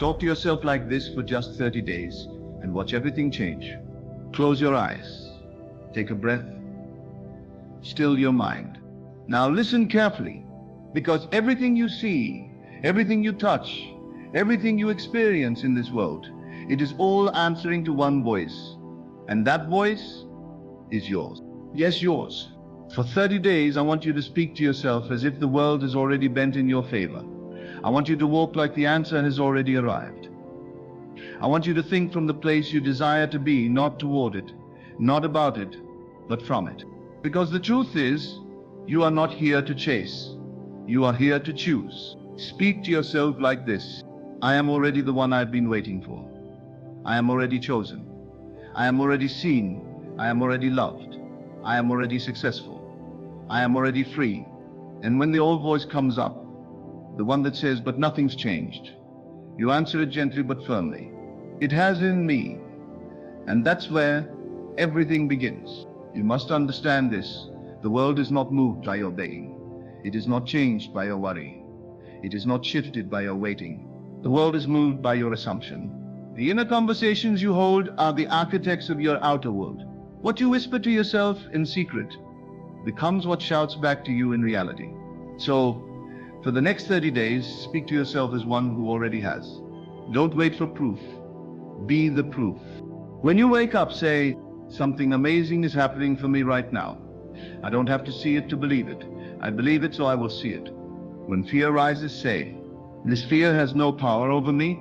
Talk to yourself like this for just 30 days and watch everything change. Close your eyes. Take a breath. Still your mind. Now listen carefully, because everything you see, everything you touch, everything you experience in this world, it is all answering to one voice. And that voice is yours. Yes, yours. For 30 days, I want you to speak to yourself as if the world is already bent in your favor. I want you to walk like the answer has already arrived. I want you to think from the place you desire to be, not toward it, not about it, but from it. Because the truth is, you are not here to chase. You are here to choose. Speak to yourself like this. I am already the one I've been waiting for. I am already chosen. I am already seen. I am already loved. I am already successful. I am already free. And when the old voice comes up, the one that says, but nothing's changed, you answer it gently but firmly. It has in me. And that's where everything begins. You must understand this. The world is not moved by your begging. It is not changed by your worry. It is not shifted by your waiting. The world is moved by your assumption. The inner conversations you hold are the architects of your outer world. What you whisper to yourself in secret becomes what shouts back to you in reality. So, for the next 30 days, speak to yourself as one who already has. Don't wait for proof. Be the proof. When you wake up, say, something amazing is happening for me right now. I don't have to see it to believe it. I believe it, so I will see it. When fear rises, say, this fear has no power over me.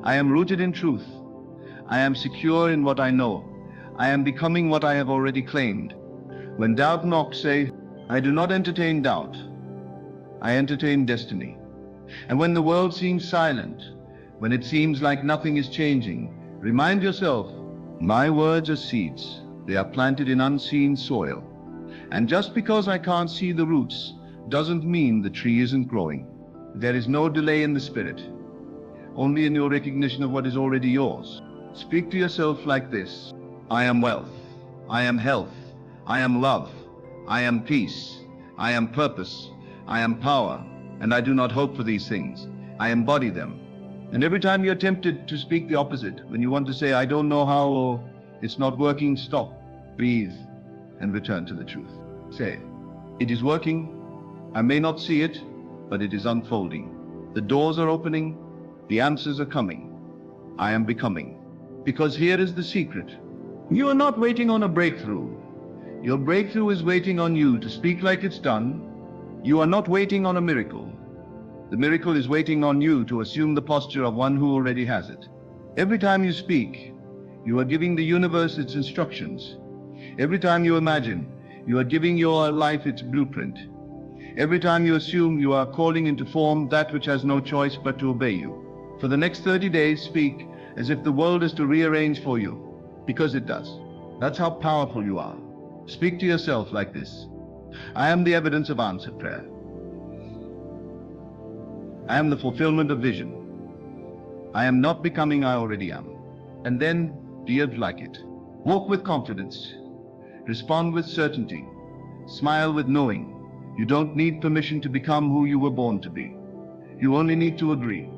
I am rooted in truth. I am secure in what I know. I am becoming what I have already claimed. When doubt knocks, say, I do not entertain doubt. I entertain destiny. And when the world seems silent, when it seems like nothing is changing, remind yourself, my words are seeds. They are planted in unseen soil. And just because I can't see the roots doesn't mean the tree isn't growing. There is no delay in the spirit, only in your recognition of what is already yours. Speak to yourself like this. I am wealth. I am health. I am love. I am peace. I am purpose. I am power. And I do not hope for these things. I embody them. And every time you're tempted to speak the opposite, when you want to say, I don't know how, or it's not working, stop, breathe, and return to the truth. Say, it is working. I may not see it, but it is unfolding. The doors are opening. The answers are coming. I am becoming. Because here is the secret. You are not waiting on a breakthrough. Your breakthrough is waiting on you to speak like it's done. You are not waiting on a miracle. The miracle is waiting on you to assume the posture of one who already has it. Every time you speak, you are giving the universe its instructions. Every time you imagine, you are giving your life its blueprint. Every time you assume, you are calling into form that which has no choice but to obey you. For the next 30 days, speak as if the world is to rearrange for you, because it does. That's how powerful you are. Speak to yourself like this. I am the evidence of answered prayer. I am the fulfillment of vision. I am not becoming, I already am. And then live like it. Walk with confidence. Respond with certainty. Smile with knowing. You don't need permission to become who you were born to be. You only need to agree.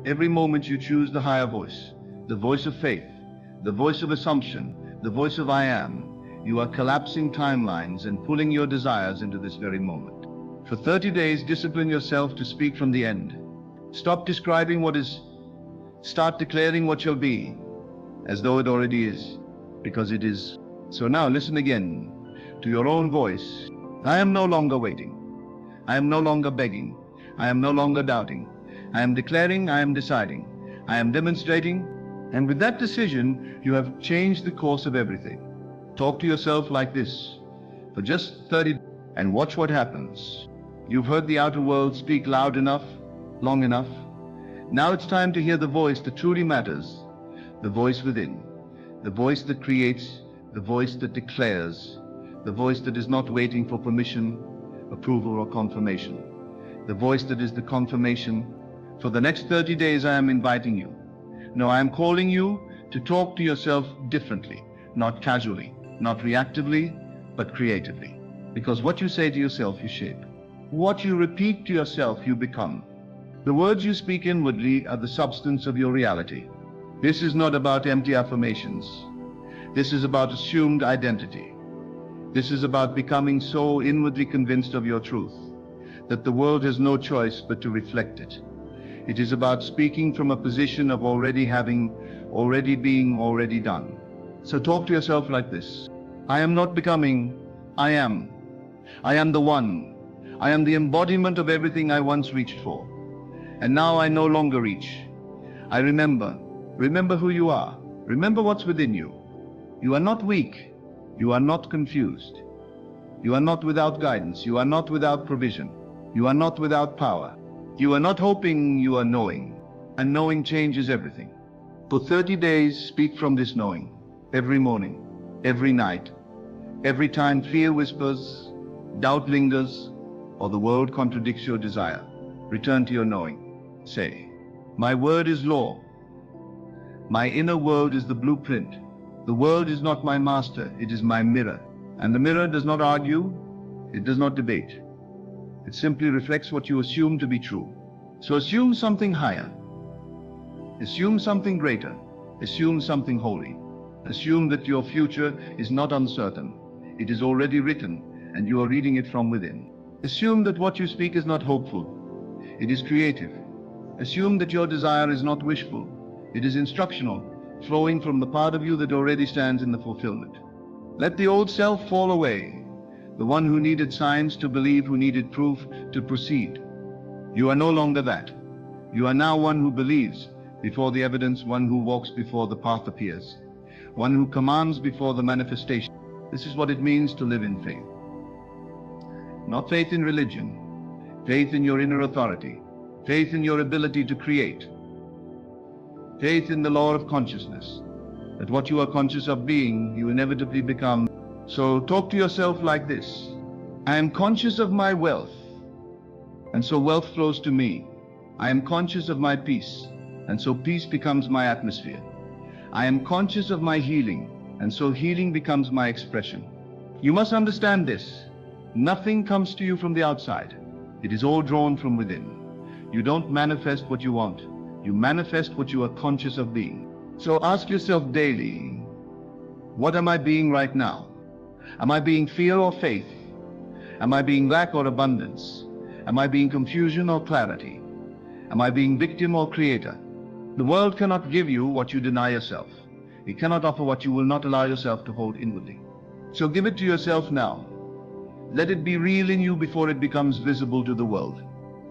Every moment you choose the higher voice, the voice of faith, the voice of assumption, the voice of I am, you are collapsing timelines and pulling your desires into this very moment. For 30 days, discipline yourself to speak from the end. Stop describing what is. Start declaring what shall be, as though it already is, because it is. So now listen again to your own voice. I am no longer waiting. I am no longer begging. I am no longer doubting. I am declaring, I am deciding. I am demonstrating, and with that decision, you have changed the course of everything. Talk to yourself like this for just 30 days and watch what happens. You've heard the outer world speak loud enough, long enough. Now it's time to hear the voice that truly matters, the voice within, the voice that creates, the voice that declares, the voice that is not waiting for permission, approval, or confirmation, the voice that is the confirmation. For the next 30 days, I am inviting you. No, I am calling you to talk to yourself differently, not casually, not reactively, but creatively. Because what you say to yourself, you shape. What you repeat to yourself, you become. The words you speak inwardly are the substance of your reality. This is not about empty affirmations. This is about assumed identity. This is about becoming so inwardly convinced of your truth that the world has no choice but to reflect it. It is about speaking from a position of already having, already being, already done. So talk to yourself like this. I am not becoming, I am. I am the one. I am the embodiment of everything I once reached for. And now I no longer reach. I remember. Remember who you are. Remember what's within you. You are not weak. You are not confused. You are not without guidance. You are not without provision. You are not without power. You are not hoping, you are knowing. And knowing changes everything. For 30 days, speak from this knowing. Every morning, every night, every time fear whispers, doubt lingers, or the world contradicts your desire, return to your knowing. Say, my word is law. My inner world is the blueprint. The world is not my master, it is my mirror. And the mirror does not argue, it does not debate. It simply reflects what you assume to be true. So assume something higher. Assume something greater. Assume something holy. Assume that your future is not uncertain. It is already written, and you are reading it from within. Assume that what you speak is not hopeful. It is creative. Assume that your desire is not wishful. It is instructional, flowing from the part of you that already stands in the fulfillment. Let the old self fall away, the one who needed signs to believe, who needed proof to proceed. You are no longer that. You are now one who believes before the evidence, one who walks before the path appears, one who commands before the manifestation. This is what it means to live in faith. Not faith in religion, faith in your inner authority, faith in your ability to create, faith in the law of consciousness, that what you are conscious of being, you inevitably become. So talk to yourself like this. I am conscious of my wealth, and so wealth flows to me. I am conscious of my peace, and so peace becomes my atmosphere. I am conscious of my healing, and so healing becomes my expression. You must understand this. Nothing comes to you from the outside. It is all drawn from within. You don't manifest what you want. You manifest what you are conscious of being. So ask yourself daily, what am I being right now? Am I being fear or faith? Am I being lack or abundance? Am I being confusion or clarity? Am I being victim or creator? The world cannot give you what you deny yourself. It cannot offer what you will not allow yourself to hold inwardly. So give it to yourself now. Let it be real in you before it becomes visible to the world.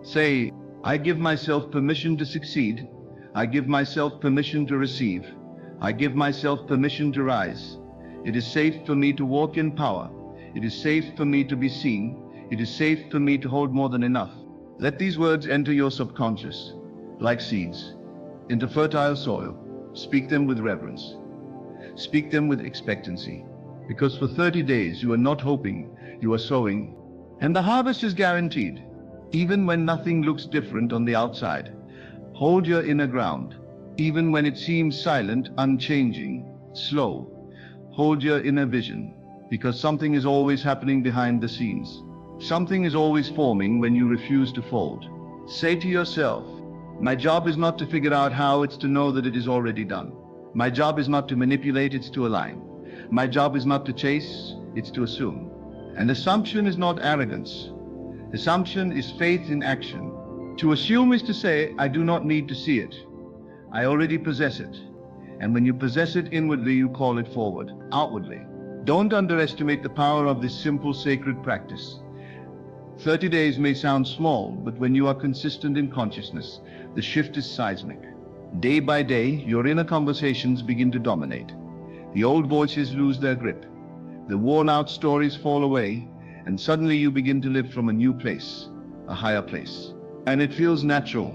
Say, I give myself permission to succeed. I give myself permission to receive. I give myself permission to rise. It is safe for me to walk in power. It is safe for me to be seen. It is safe for me to hold more than enough. Let these words enter your subconscious, like seeds, into fertile soil. Speak them with reverence. Speak them with expectancy. Because for 30 days you are not hoping, you are sowing. And the harvest is guaranteed. Even when nothing looks different on the outside, hold your inner ground. Even when it seems silent, unchanging, slow, hold your inner vision, because something is always happening behind the scenes. Something is always forming when you refuse to fold. Say to yourself, my job is not to figure out how, it's to know that it is already done. My job is not to manipulate, it's to align. My job is not to chase, it's to assume. And assumption is not arrogance. Assumption is faith in action. To assume is to say, I do not need to see it. I already possess it. And when you possess it inwardly, you call it forward, outwardly. Don't underestimate the power of this simple sacred practice. 30 days may sound small, but when you are consistent in consciousness, the shift is seismic. Day by day, your inner conversations begin to dominate. The old voices lose their grip. The worn-out stories fall away, and suddenly you begin to live from a new place, a higher place. And it feels natural.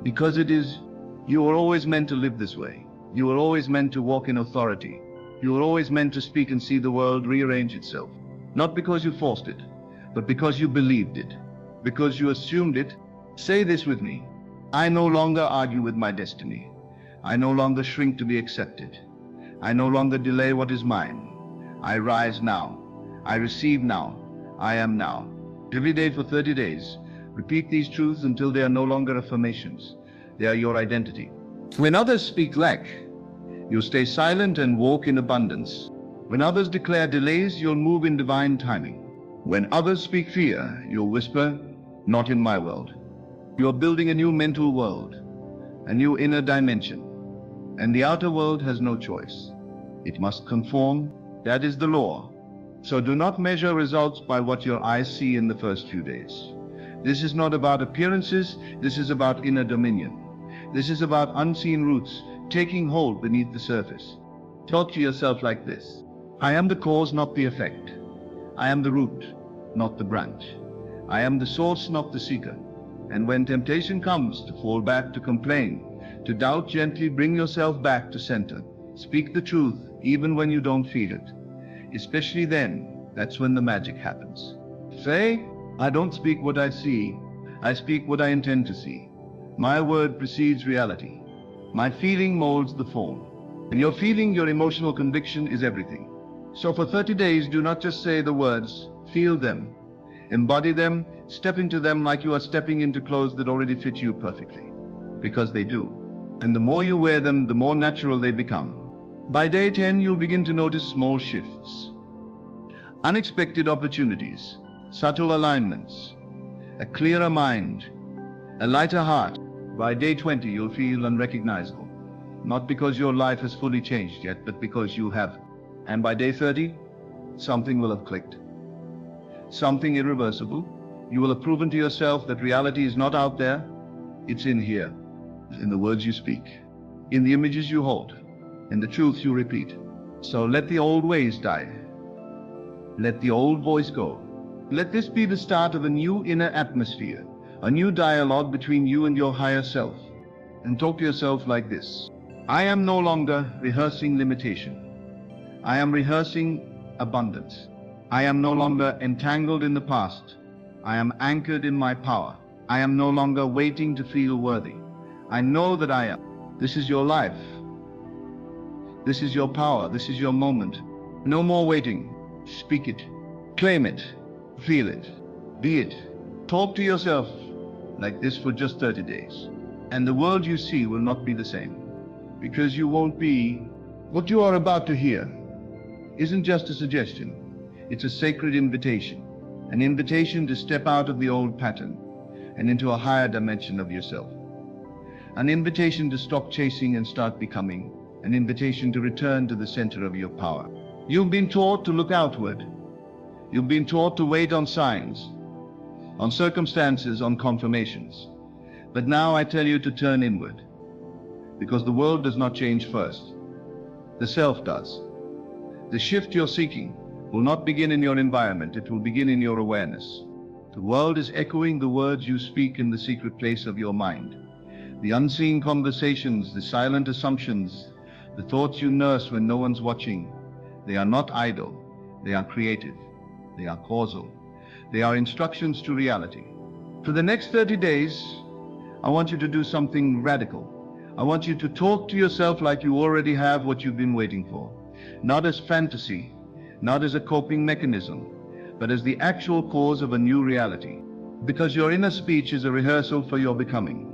Because it is, you were always meant to live this way. You were always meant to walk in authority. You were always meant to speak and see the world rearrange itself. Not because you forced it, but because you believed it. Because you assumed it. Say this with me. I no longer argue with my destiny. I no longer shrink to be accepted. I no longer delay what is mine. I rise now. I receive now. I am now. Every day for 30 days, Repeat these truths until they are no longer affirmations. They are your identity. When others speak lack, you'll stay silent and walk in abundance. When others declare delays, you'll move in divine timing. When others speak fear, you'll whisper, "Not in my world." You're building a new mental world, a new inner dimension. And the outer world has no choice. It must conform. That is the law. So do not measure results by what your eyes see in the first few days. This is not about appearances. This is about inner dominion. This is about unseen roots taking hold beneath the surface. Talk to yourself like this: I am the cause, not the effect. I am the root, not the branch. I am the source, not the seeker. And when temptation comes to fall back, to complain, to doubt, gently bring yourself back to center. Speak the truth even when you don't feel it. Especially then, that's when the magic happens. Say, I don't speak what I see. I speak what I intend to see. My word precedes reality. My feeling molds the form. And your feeling, your emotional conviction is everything. So for 30 days, do not just say the words, feel them. Embody them, step into them like you are stepping into clothes that already fit you perfectly. Because they do. And the more you wear them, the more natural they become. By day 10, you'll begin to notice small shifts. Unexpected opportunities, subtle alignments, a clearer mind, a lighter heart. By day 20, you'll feel unrecognizable. Not because your life has fully changed yet, but because you have. And by day 30, something will have clicked. Something irreversible. You will have proven to yourself that reality is not out there, it's in here. In the words you speak, in the images you hold, in the truths you repeat. So let the old ways die. Let the old voice go. Let this be the start of a new inner atmosphere, a new dialogue between you and your higher self. And talk to yourself like this: I am no longer rehearsing limitation. I am rehearsing abundance. I am no longer entangled in the past. I am anchored in my power. I am no longer waiting to feel worthy. I know that I am. This is your life. This is your power. This is your moment. No more waiting. Speak it. Claim it. Feel it. Be it. Talk to yourself like this for just 30 days. And the world you see will not be the same. Because you won't be. What you are about to hear isn't just a suggestion. It's a sacred invitation. An invitation to step out of the old pattern and into a higher dimension of yourself. An invitation to stop chasing and start becoming. An invitation to return to the center of your power. You've been taught to look outward. You've been taught to wait on signs, on circumstances, on confirmations. But now I tell you to turn inward. Because the world does not change first. The self does. The shift you're seeking will not begin in your environment, it will begin in your awareness. The world is echoing the words you speak in the secret place of your mind. The unseen conversations, the silent assumptions, the thoughts you nurse when no one's watching. They are not idle, they are creative, they are causal, they are instructions to reality. For the next 30 days, I want you to do something radical. I want you to talk to yourself like you already have what you've been waiting for. Not as fantasy, not as a coping mechanism, but as the actual cause of a new reality. Because your inner speech is a rehearsal for your becoming.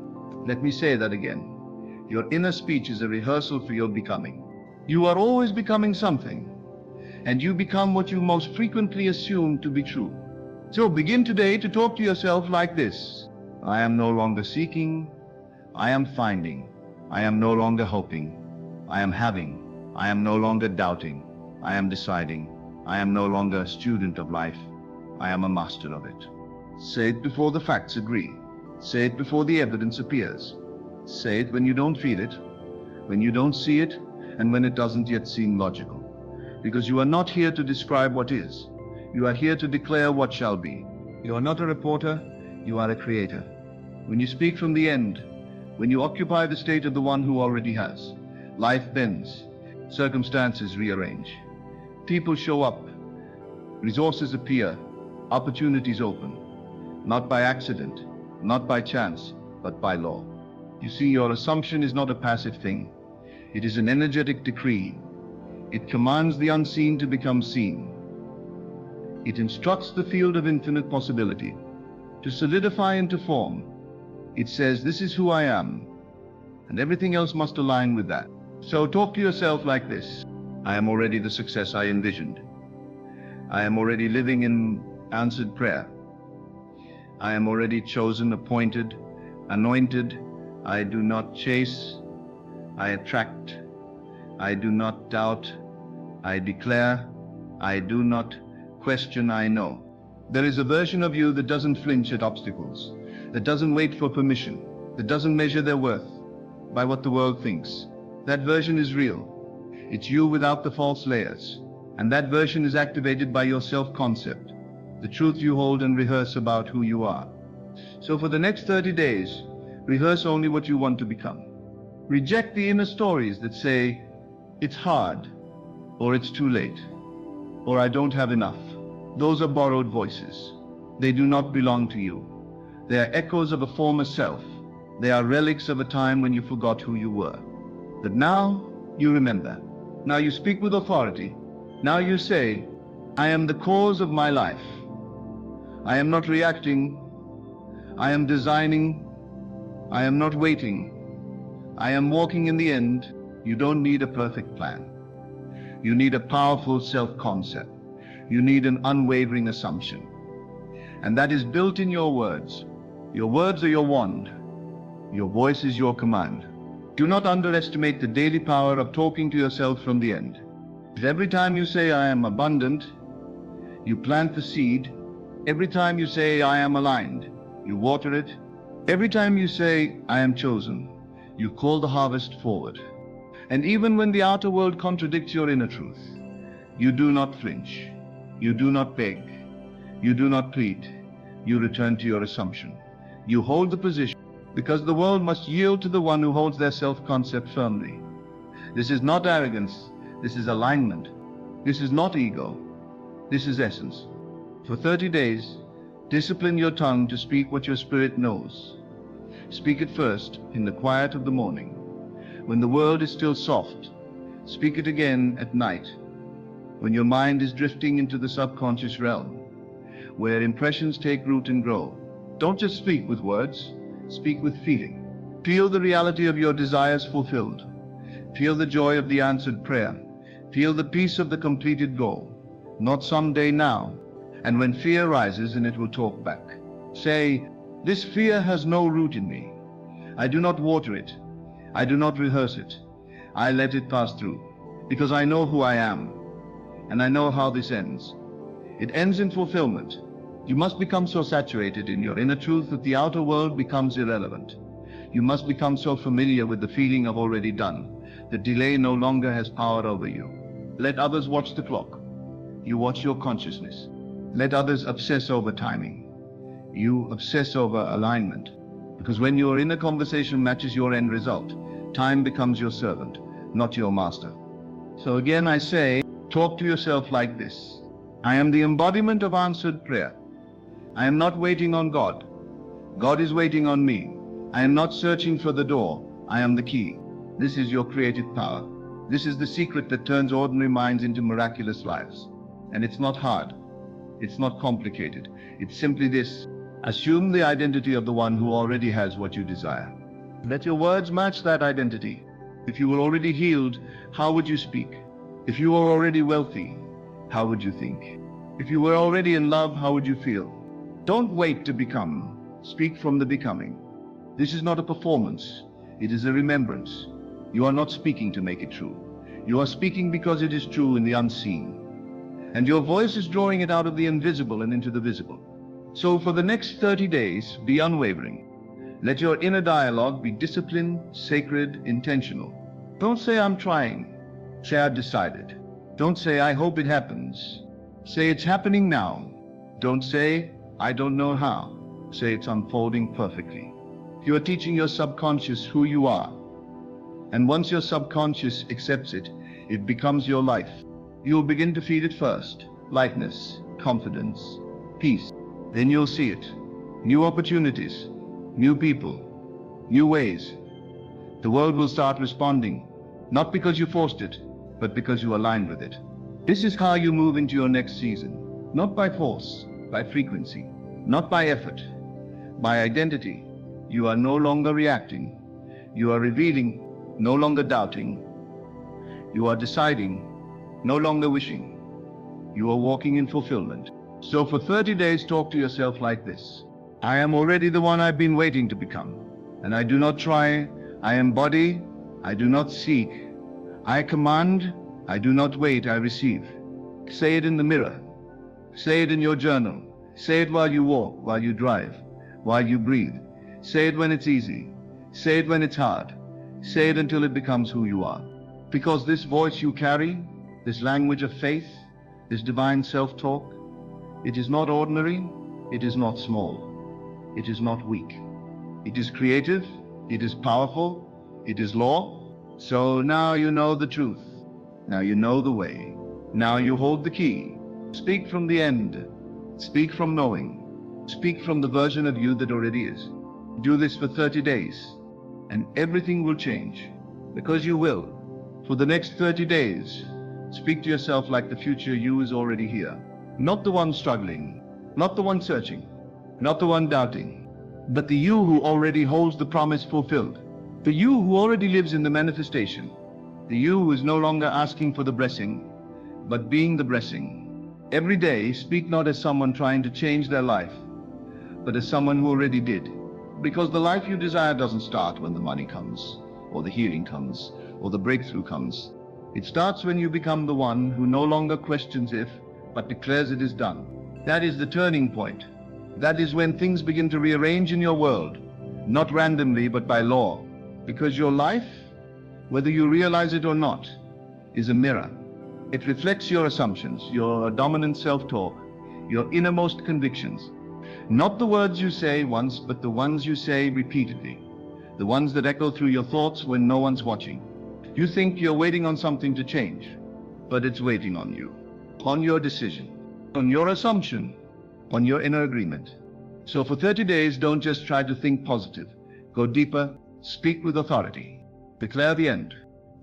Let me say that again. Your inner speech is a rehearsal for your becoming. You are always becoming something, and you become what you most frequently assume to be true. So begin today to talk to yourself like this: I am no longer seeking, I am finding. I am no longer hoping, I am having. I am no longer doubting, I am deciding. I am no longer a student of life, I am a master of it. Say it before the facts agree. Say it before the evidence appears. Say it when you don't feel it, when you don't see it, and when it doesn't yet seem logical. Because you are not here to describe what is. You are here to declare what shall be. You are not a reporter, you are a creator. When you speak from the end, when you occupy the state of the one who already has, life bends, circumstances rearrange. People show up, resources appear, opportunities open. Not by accident, not by chance, but by law. You see, your assumption is not a passive thing. It is an energetic decree. It commands the unseen to become seen. It instructs the field of infinite possibility. to solidify into form. It says, this is who I am, and everything else must align with that. So talk to yourself like this. I am already the success I envisioned. I am already living in answered prayer. I am already chosen, appointed, anointed. I do not chase, I attract. I do not doubt, I declare. I do not question, I know. There is a version of you that doesn't flinch at obstacles, that doesn't wait for permission, that doesn't measure their worth by what the world thinks. That version is real. It's you without the false layers. And that version is activated by your self-concept, the truth you hold and rehearse about who you are. So for the next 30 days, rehearse only what you want to become. Reject the inner stories that say, it's hard, or it's too late, or I don't have enough. Those are borrowed voices. They do not belong to you. They are echoes of a former self. They are relics of a time when you forgot who you were. But now you remember. Now you speak with authority. Now you say, I am the cause of my life. I am not reacting. I am designing. I am not waiting. I am walking in the end. You don't need a perfect plan. You need a powerful self-concept. You need an unwavering assumption. And that is built in your words. Your words are your wand. Your voice is your command. Do not underestimate the daily power of talking to yourself from the end. If every time you say, I am abundant, you plant the seed. Every time you say, I am aligned, you water it. Every time you say, I am chosen, you call the harvest forward. And even when the outer world contradicts your inner truth, you do not flinch. You do not beg. You do not plead. You return to your assumption. You hold the position because the world must yield to the one who holds their self-concept firmly. This is not arrogance. This is alignment. This is not ego. This is essence. For 30 days, discipline your tongue to speak what your spirit knows. Speak it first in the quiet of the morning, when the world is still soft. Speak it again at night, when your mind is drifting into the subconscious realm, where impressions take root and grow. Don't just speak with words, speak with feeling. Feel the reality of your desires fulfilled. Feel the joy of the answered prayer. Feel the peace of the completed goal. Not someday, now. And when fear rises, and it will talk back. Say, this fear has no root in me. I do not water it. I do not rehearse it. I let it pass through, because I know who I am, and I know how this ends. It ends in fulfillment. You must become so saturated in your inner truth that the outer world becomes irrelevant. You must become so familiar with the feeling of already done, that delay no longer has power over you. Let others watch the clock. You watch your consciousness. Let others obsess over timing. You obsess over alignment. Because when your inner conversation matches your end result, time becomes your servant, not your master. So again I say, talk to yourself like this. I am the embodiment of answered prayer. I am not waiting on God. God is waiting on me. I am not searching for the door. I am the key. This is your creative power. This is the secret that turns ordinary minds into miraculous lives. And it's not hard. It's not complicated. It's simply this. Assume the identity of the one who already has what you desire. Let your words match that identity. If you were already healed, how would you speak? If you were already wealthy, how would you think? If you were already in love, how would you feel? Don't wait to become. Speak from the becoming. This is not a performance. It is a remembrance. You are not speaking to make it true. You are speaking because it is true in the unseen. And your voice is drawing it out of the invisible and into the visible. So for the next 30 days, be unwavering. Let your inner dialogue be disciplined, sacred, intentional. Don't say, I'm trying. Say, I've decided. Don't say, I hope it happens. Say, it's happening now. Don't say, I don't know how. Say, it's unfolding perfectly. You are teaching your subconscious who you are. And once your subconscious accepts it, it becomes your life. You'll begin to feed it first. Lightness, confidence, peace. Then you'll see it. New opportunities, new people, new ways. The world will start responding, not because you forced it, but because you aligned with it. This is how you move into your next season. Not by force, by frequency. Not by effort, By identity, you are no longer reacting. You are revealing, no longer doubting. You are deciding, no longer wishing. You are walking in fulfillment. So for 30 days, talk to yourself like this. I am already the one I've been waiting to become. And I do not try. I embody. I do not seek. I command. I do not wait. I receive. Say it in the mirror. Say it in your journal. Say it while you walk, while you drive, while you breathe. Say it when it's easy. Say it when it's hard. Say it until it becomes who you are. Because this voice you carry, this language of faith, this divine self-talk, it is not ordinary, it is not small, it is not weak. It is creative, it is powerful, it is law. So now you know the truth. Now you know the way. Now you hold the key. Speak from the end. Speak from knowing. Speak from the version of you that already is. Do this for 30 days, and everything will change. Because you will. For the next 30 days, speak to yourself like the future you is already here. Not the one struggling, not the one searching, not the one doubting, but the you who already holds the promise fulfilled. The you who already lives in the manifestation. The you who is no longer asking for the blessing, but being the blessing. Every day, speak not as someone trying to change their life, but as someone who already did. Because the life you desire doesn't start when the money comes, or the healing comes, or the breakthrough comes. It starts when you become the one who no longer questions if, but declares it is done. That is the turning point. That is when things begin to rearrange in your world, not randomly, but by law. Because your life, whether you realize it or not, is a mirror. It reflects your assumptions, your dominant self-talk, your innermost convictions. Not the words you say once, but the ones you say repeatedly. The ones that echo through your thoughts when no one's watching. You think you're waiting on something to change, but it's waiting on you, on your decision, on your assumption, on your inner agreement. So for 30 days, don't just try to think positive. Go deeper, speak with authority, declare the end,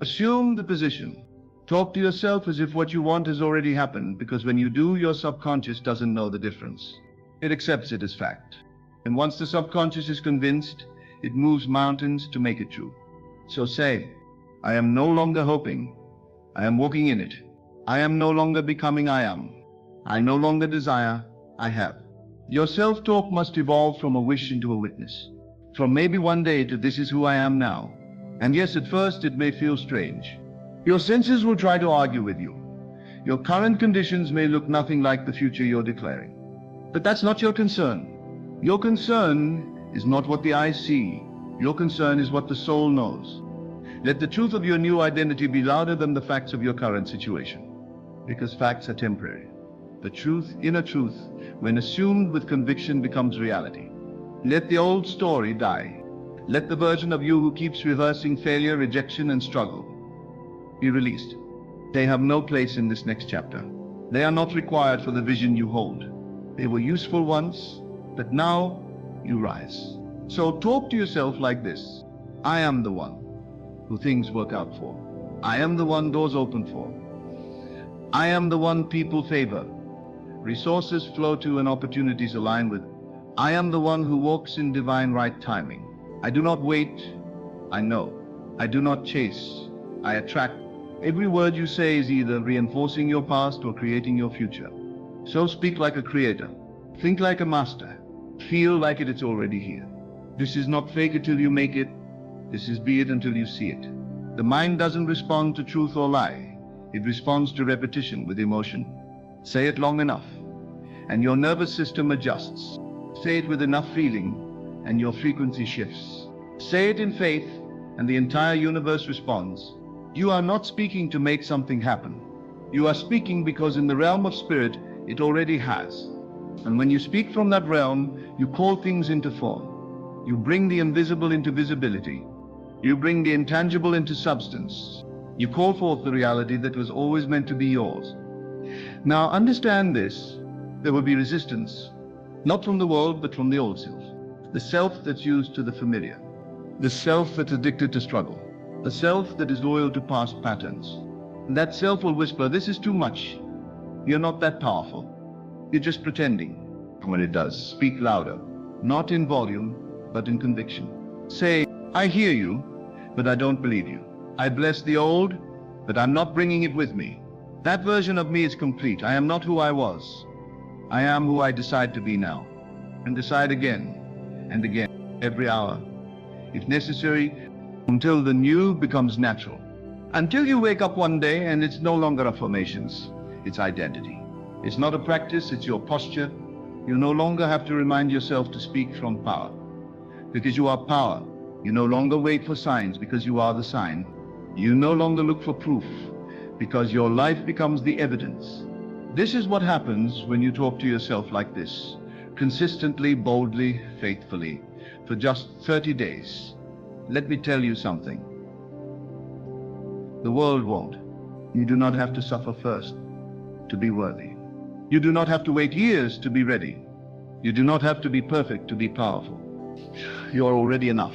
assume the position. Talk to yourself as if what you want has already happened, because when you do, your subconscious doesn't know the difference. It accepts it as fact. And once the subconscious is convinced, it moves mountains to make it true. So say, I am no longer hoping. I am walking in it. I am no longer becoming I am. I no longer desire. I have. Your self-talk must evolve from a wish into a witness. From maybe one day to this is who I am now. And yes, at first it may feel strange. Your senses will try to argue with you. Your current conditions may look nothing like the future you're declaring. But that's not your concern. Your concern is not what the eyes see. Your concern is what the soul knows. Let the truth of your new identity be louder than the facts of your current situation. Because facts are temporary. The truth, inner truth, when assumed with conviction, becomes reality. Let the old story die. Let the version of you who keeps rehearsing failure, rejection, and struggle be released. They have no place in this next chapter. They are not required for the vision you hold. They were useful once, but now you rise. So talk to yourself like this. I am the one who things work out for. I am the one doors open for. I am the one people favor. Resources flow to and opportunities align with. I am the one who walks in divine right timing. I do not wait, I know. I do not chase, I attract. Every word you say is either reinforcing your past or creating your future. So speak like a creator. Think like a master. Feel like it's already here. This is not fake it till you make it. This is be it until you see it. The mind doesn't respond to truth or lie. It responds to repetition with emotion. Say it long enough, and your nervous system adjusts. Say it with enough feeling, and your frequency shifts. Say it in faith, and the entire universe responds. You are not speaking to make something happen. You are speaking because in the realm of spirit, it already has. And when you speak from that realm, you call things into form. You bring the invisible into visibility. You bring the intangible into substance. You call forth the reality that was always meant to be yours. Now understand this. There will be resistance, not from the world, but from the old self. The self that's used to the familiar. The self that's addicted to struggle. The self that is loyal to past patterns. That self will whisper, this is too much. You're not that powerful. You're just pretending. And when it does, speak louder. not in volume, but in conviction. Say, I hear you, but I don't believe you. I bless the old, but I'm not bringing it with me. That version of me is complete. I am not who I was. I am who I decide to be now. And decide again and again, every hour, if necessary, until the new becomes natural. Until you wake up one day and it's no longer affirmations, it's identity. It's not a practice, it's your posture. You no longer have to remind yourself to speak from power, because you are power. You no longer wait for signs, because you are the sign. You no longer look for proof, because your life becomes the evidence. This is what happens when you talk to yourself like this, consistently, boldly, faithfully, for just 30 days. Let me tell you something. The world won't. You do not have to suffer first to be worthy. You do not have to wait years to be ready. You do not have to be perfect to be powerful. You are already enough,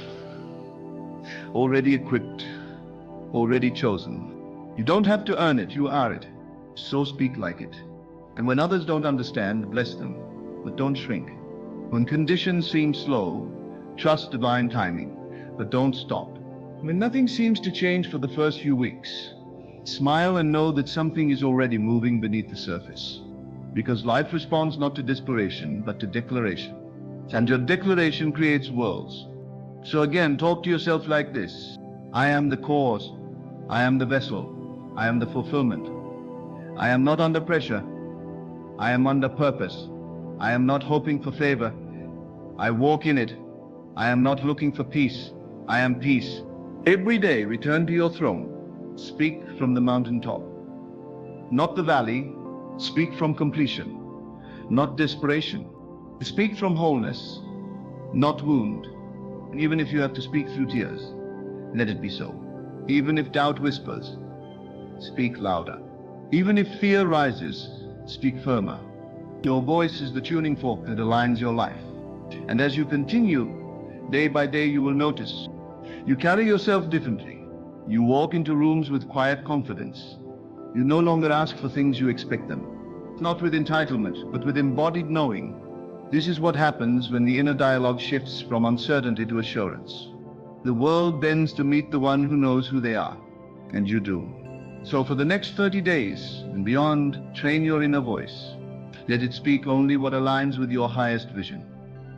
already equipped, already chosen. You don't have to earn it, you are it. So speak like it. And when others don't understand, bless them, but don't shrink. When conditions seem slow, trust divine timing, but don't stop. When nothing seems to change for the first few weeks, smile and know that something is already moving beneath the surface. Because life responds not to desperation, but to declaration. And your declaration creates worlds. So again, talk to yourself like this. I am the cause. I am the vessel. I am the fulfillment. I am not under pressure. I am under purpose. I am not hoping for favor. I walk in it. I am not looking for peace. I am peace. Every day, return to your throne. Speak from the mountaintop. Not the valley. Speak from completion, not desperation. Speak from wholeness, not wound. And even if you have to speak through tears, let it be so. Even if doubt whispers, speak louder. Even if fear rises, speak firmer. Your voice is the tuning fork that aligns your life. And as you continue, day by day, you will notice you carry yourself differently. You walk into rooms with quiet confidence. You no longer ask for things, you expect them. Not with entitlement, but with embodied knowing. This is what happens when the inner dialogue shifts from uncertainty to assurance. The world bends to meet the one who knows who they are, and you do. So for the next 30 days and beyond, train your inner voice. Let it speak only what aligns with your highest vision.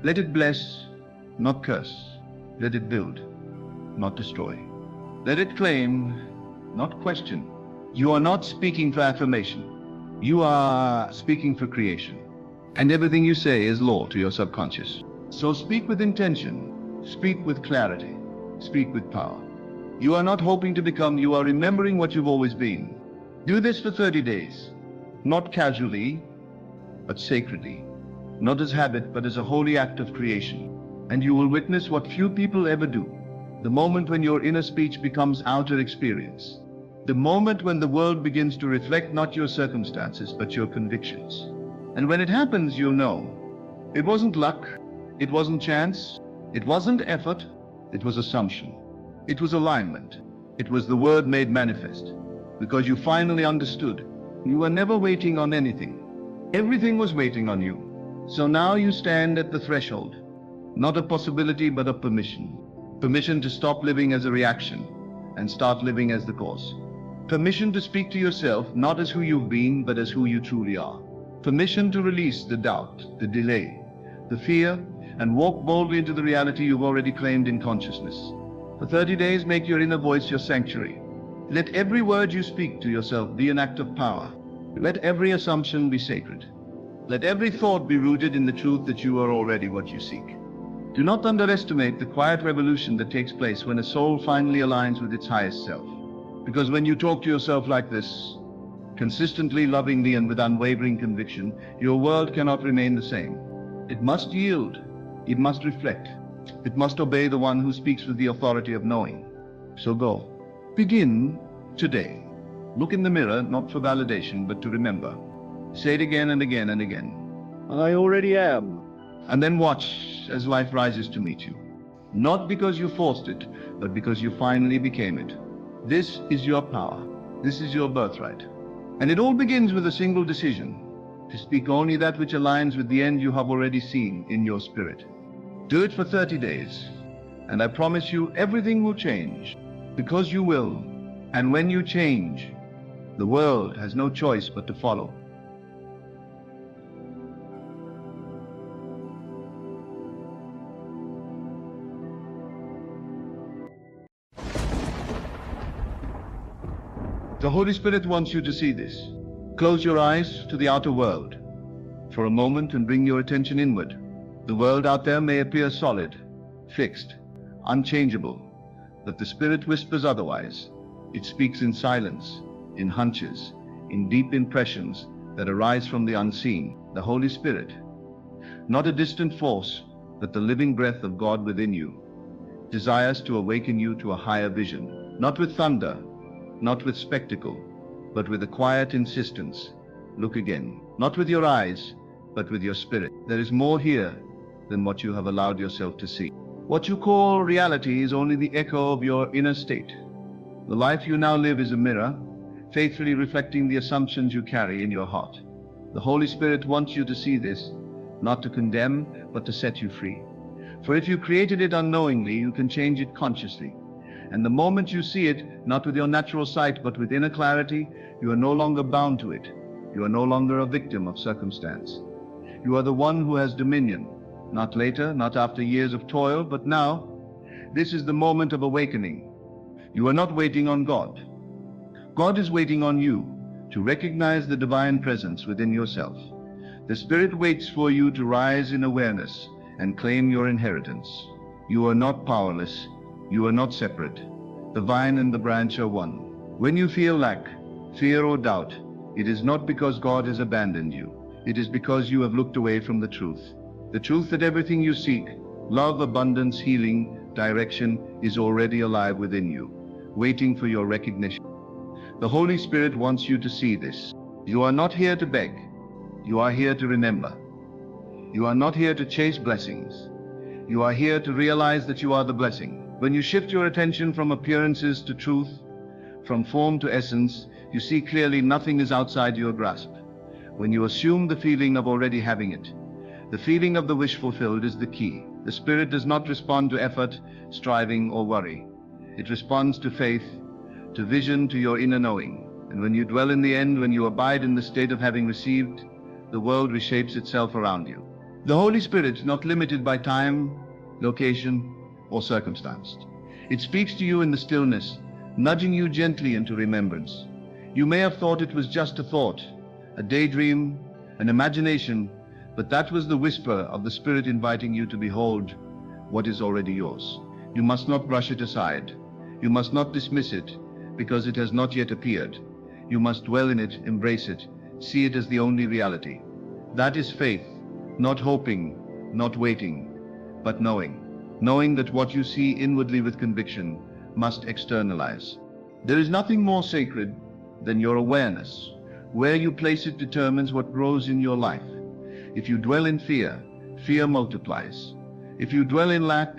Let it bless, not curse. Let it build, not destroy. Let it claim, not question. You are not speaking for affirmation. You are speaking for creation. And everything you say is law to your subconscious. So speak with intention. Speak with clarity. Speak with power. You are not hoping to become, you are remembering what you've always been. Do this for 30 days. Not casually, but sacredly. Not as habit, but as a holy act of creation. And you will witness what few people ever do. The moment when your inner speech becomes outer experience. The moment when the world begins to reflect not your circumstances, but your convictions. And when it happens, you'll know. It wasn't luck. It wasn't chance. It wasn't effort. It was assumption. It was alignment. It was the word made manifest. Because you finally understood. You were never waiting on anything. Everything was waiting on you. So now you stand at the threshold. Not a possibility, but a permission. Permission to stop living as a reaction and start living as the cause. Permission to speak to yourself not as who you've been, but as who you truly are. Permission to release the doubt, the delay, the fear, and walk boldly into the reality you've already claimed in consciousness. For 30 days, make your inner voice your sanctuary. Let every word you speak to yourself be an act of power. Let every assumption be sacred. Let every thought be rooted in the truth that you are already what you seek. Do not underestimate the quiet revolution that takes place when a soul finally aligns with its highest self. Because when you talk to yourself like this, consistently, lovingly, and with unwavering conviction, your world cannot remain the same. It must yield. It must reflect. It must obey the one who speaks with the authority of knowing. So go. Begin today. Look in the mirror, not for validation, but to remember. Say it again and again and again. I already am. And then watch as life rises to meet you. Not because you forced it, but because you finally became it. This is your power. This is your birthright. And it all begins with a single decision, to speak only that which aligns with the end you have already seen in your spirit. Do it for 30 days, and I promise you everything will change, because you will. And when you change, the world has no choice but to follow. The Holy Spirit wants you to see this. Close your eyes to the outer world for a moment and bring your attention inward. The world out there may appear solid, fixed, unchangeable, but the Spirit whispers otherwise. It speaks in silence, in hunches, in deep impressions that arise from the unseen. The Holy Spirit, not a distant force, but the living breath of God within you, desires to awaken you to a higher vision, not with thunder, not with spectacle, but with a quiet insistence. Look again, not with your eyes, but with your spirit. There is more here than what you have allowed yourself to see. What you call reality is only the echo of your inner state. The life you now live is a mirror, faithfully reflecting the assumptions you carry in your heart. The Holy Spirit wants you to see this, not to condemn, but to set you free. For if you created it unknowingly, you can change it consciously. And the moment you see it, not with your natural sight, but with inner clarity, you are no longer bound to it. You are no longer a victim of circumstance. You are the one who has dominion, not later, not after years of toil, but now. This is the moment of awakening. You are not waiting on God. God is waiting on you to recognize the divine presence within yourself. The Spirit waits for you to rise in awareness and claim your inheritance. You are not powerless. You are not separate. The vine and the branch are one. When you feel lack, fear or doubt, it is not because God has abandoned you. It is because you have looked away from the truth. The truth that everything you seek, love, abundance, healing, direction, is already alive within you, waiting for your recognition. The Holy Spirit wants you to see this. You are not here to beg. You are here to remember. You are not here to chase blessings. You are here to realize that you are the blessing. When you shift your attention from appearances to truth, from form to essence, you see clearly nothing is outside your grasp. When you assume the feeling of already having it, the feeling of the wish fulfilled is the key. The Spirit does not respond to effort, striving, or worry. It responds to faith, to vision, to your inner knowing. And when you dwell in the end, when you abide in the state of having received, the world reshapes itself around you. The Holy Spirit is not limited by time, location, or circumstance. It speaks to you in the stillness, nudging you gently into remembrance. You may have thought it was just a thought, a daydream, an imagination, but that was the whisper of the Spirit inviting you to behold what is already yours. You must not brush it aside. You must not dismiss it because it has not yet appeared. You must dwell in it, embrace it, see it as the only reality. That is faith, not hoping, not waiting, but knowing. Knowing that what you see inwardly with conviction must externalize. There is nothing more sacred than your awareness. Where you place it determines what grows in your life. If you dwell in fear, fear multiplies. If you dwell in lack,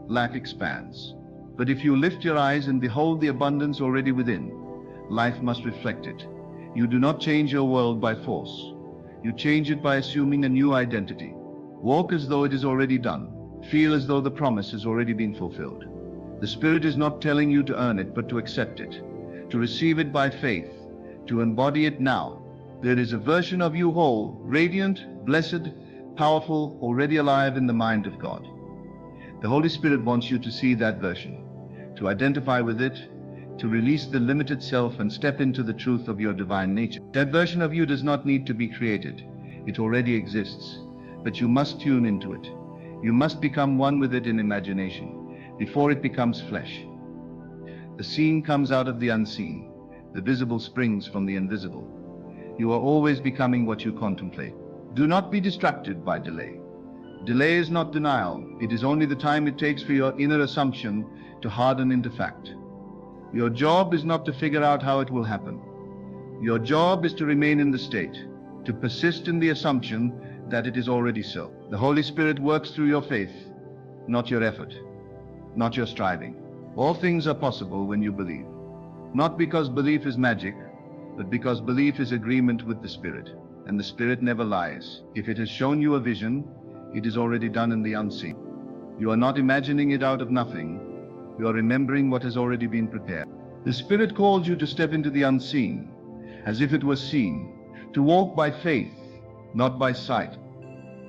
lack expands. But if you lift your eyes and behold the abundance already within, life must reflect it. You do not change your world by force. You change it by assuming a new identity. Walk as though it is already done. Feel as though the promise has already been fulfilled. The Spirit is not telling you to earn it, but to accept it, to receive it by faith, to embody it now. There is a version of you whole, radiant, blessed, powerful, already alive in the mind of God. The Holy Spirit wants you to see that version, to identify with it, to release the limited self and step into the truth of your divine nature. That version of you does not need to be created. It already exists, but you must tune into it. You must become one with it in imagination, before it becomes flesh. The seen comes out of the unseen. The visible springs from the invisible. You are always becoming what you contemplate. Do not be distracted by delay. Delay is not denial. It is only the time it takes for your inner assumption to harden into fact. Your job is not to figure out how it will happen. Your job is to remain in the state, to persist in the assumption that it is already so. The Holy Spirit works through your faith, not your effort, not your striving. All things are possible when you believe. Not because belief is magic, but because belief is agreement with the Spirit. And the Spirit never lies. If it has shown you a vision, it is already done in the unseen. You are not imagining it out of nothing. You are remembering what has already been prepared. The Spirit calls you to step into the unseen, as if it was seen, to walk by faith, not by sight,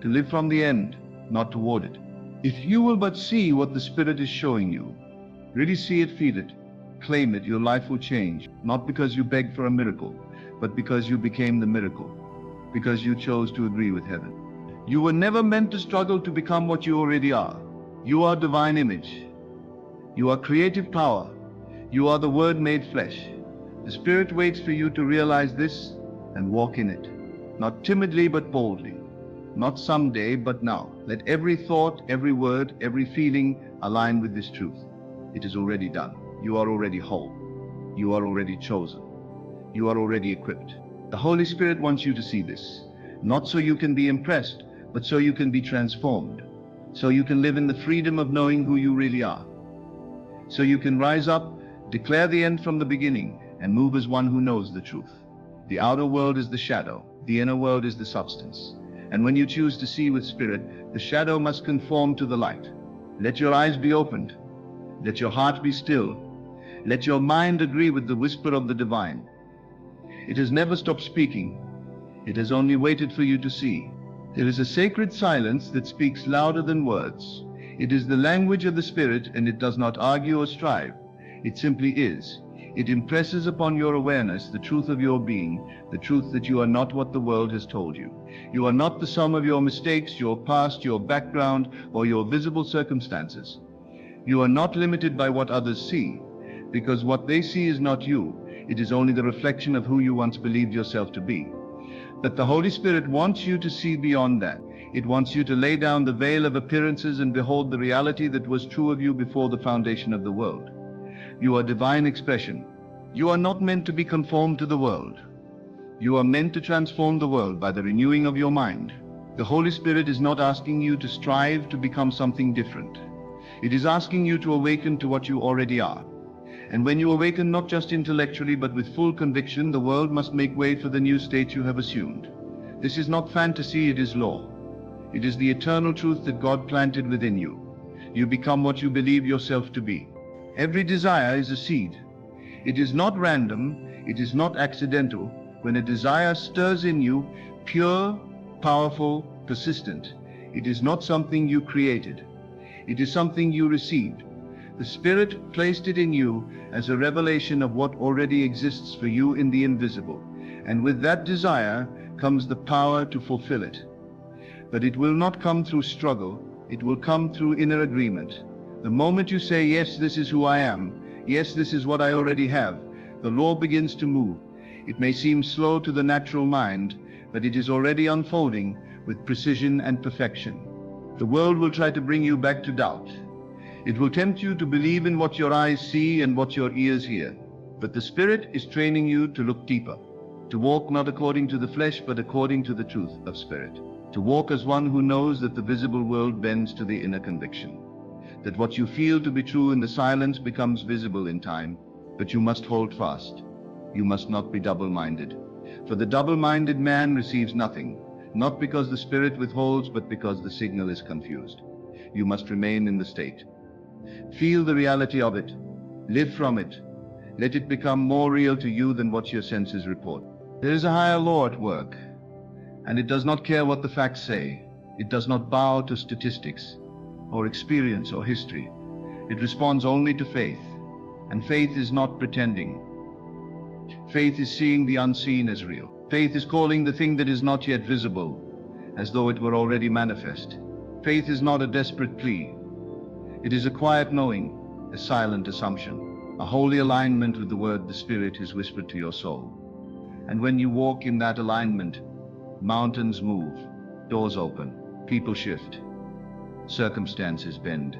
to live from the end, not toward it. If you will but see what the Spirit is showing you, really see it, feel it, claim it, your life will change, not because you begged for a miracle, but because you became the miracle, because you chose to agree with heaven. You were never meant to struggle to become what you already are. You are divine image. You are creative power. You are the Word made flesh. The Spirit waits for you to realize this and walk in it, not timidly but boldly, not someday but now. Let every thought, every word, every feeling align with this truth. It is already done. You are already whole. You are already chosen. You are already equipped. The Holy Spirit wants you to see this, not so you can be impressed, but so you can be transformed, so you can live in the freedom of knowing who you really are, so you can rise up, declare the end from the beginning, and move as one who knows the truth. The outer world is the shadow, the inner world is the substance. And when you choose to see with Spirit, the shadow must conform to the light. Let your eyes be opened. Let your heart be still. Let your mind agree with the whisper of the divine. It has never stopped speaking. It has only waited for you to see. There is a sacred silence that speaks louder than words. It is the language of the Spirit, and it does not argue or strive. It simply is. It impresses upon your awareness the truth of your being, the truth that you are not what the world has told you. You are not the sum of your mistakes, your past, your background, or your visible circumstances. You are not limited by what others see, because what they see is not you. It is only the reflection of who you once believed yourself to be. But the Holy Spirit wants you to see beyond that. It wants you to lay down the veil of appearances and behold the reality that was true of you before the foundation of the world. You are divine expression. You are not meant to be conformed to the world. You are meant to transform the world by the renewing of your mind. The Holy Spirit is not asking you to strive to become something different. It is asking you to awaken to what you already are. And when you awaken not just intellectually but with full conviction, the world must make way for the new state you have assumed. This is not fantasy, it is law. It is the eternal truth that God planted within you. You become what you believe yourself to be. Every desire is a seed. It is not random, it is not accidental. When a desire stirs in you, pure, powerful, persistent, it is not something you created. It is something you received. The Spirit placed it in you as a revelation of what already exists for you in the invisible. And with that desire comes the power to fulfill it. But it will not come through struggle, it will come through inner agreement. The moment you say, yes, this is who I am, yes, this is what I already have, the law begins to move. It may seem slow to the natural mind, but it is already unfolding with precision and perfection. The world will try to bring you back to doubt. It will tempt you to believe in what your eyes see and what your ears hear. But the Spirit is training you to look deeper, to walk not according to the flesh, but according to the truth of Spirit, to walk as one who knows that the visible world bends to the inner conviction, that what you feel to be true in the silence becomes visible in time, but you must hold fast. You must not be double-minded. For the double-minded man receives nothing, not because the Spirit withholds, but because the signal is confused. You must remain in the state. Feel the reality of it. Live from it. Let it become more real to you than what your senses report. There is a higher law at work, and it does not care what the facts say. It does not bow to statistics, or experience, or history. It responds only to faith, and faith is not pretending. Faith is seeing the unseen as real. Faith is calling the thing that is not yet visible as though it were already manifest. Faith is not a desperate plea. It is a quiet knowing, a silent assumption, a holy alignment with the word the Spirit has whispered to your soul. And when you walk in that alignment, mountains move, doors open, people shift, circumstances bend.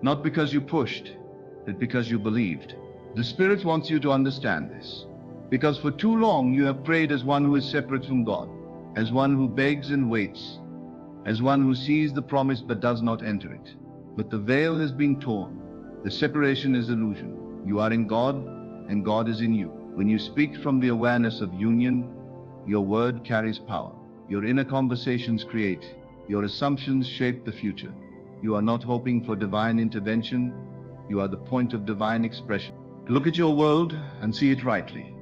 Not because you pushed, but because you believed. The Spirit wants you to understand this, because for too long you have prayed as one who is separate from God, as one who begs and waits, as one who sees the promise but does not enter it. But the veil has been torn. The separation is illusion. You are in God, and God is in you. When you speak from the awareness of union, your word carries power. Your inner conversations create. Your assumptions shape the future. You are not hoping for divine intervention. You are the point of divine expression. Look at your world and see it rightly.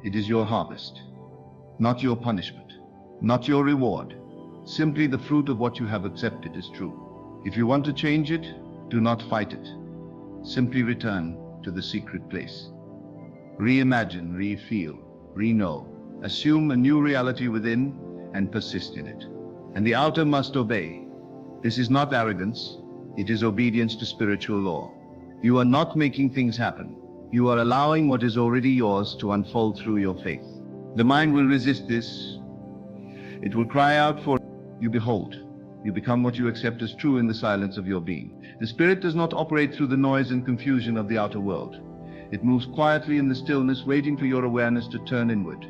It is your harvest, not your punishment, not your reward. Simply the fruit of what you have accepted is true. If you want to change it, do not fight it. Simply return to the secret place. Reimagine, re-feel, re-know. Assume a new reality within and persist in it. And the outer must obey. This is not arrogance, it is obedience to spiritual law. You are not making things happen. You are allowing what is already yours to unfold through your faith. The mind will resist this. It will cry out for you. Behold, you become what you accept as true in the silence of your being. The spirit does not operate through the noise and confusion of the outer world. It moves quietly in the stillness, waiting for your awareness to turn inward,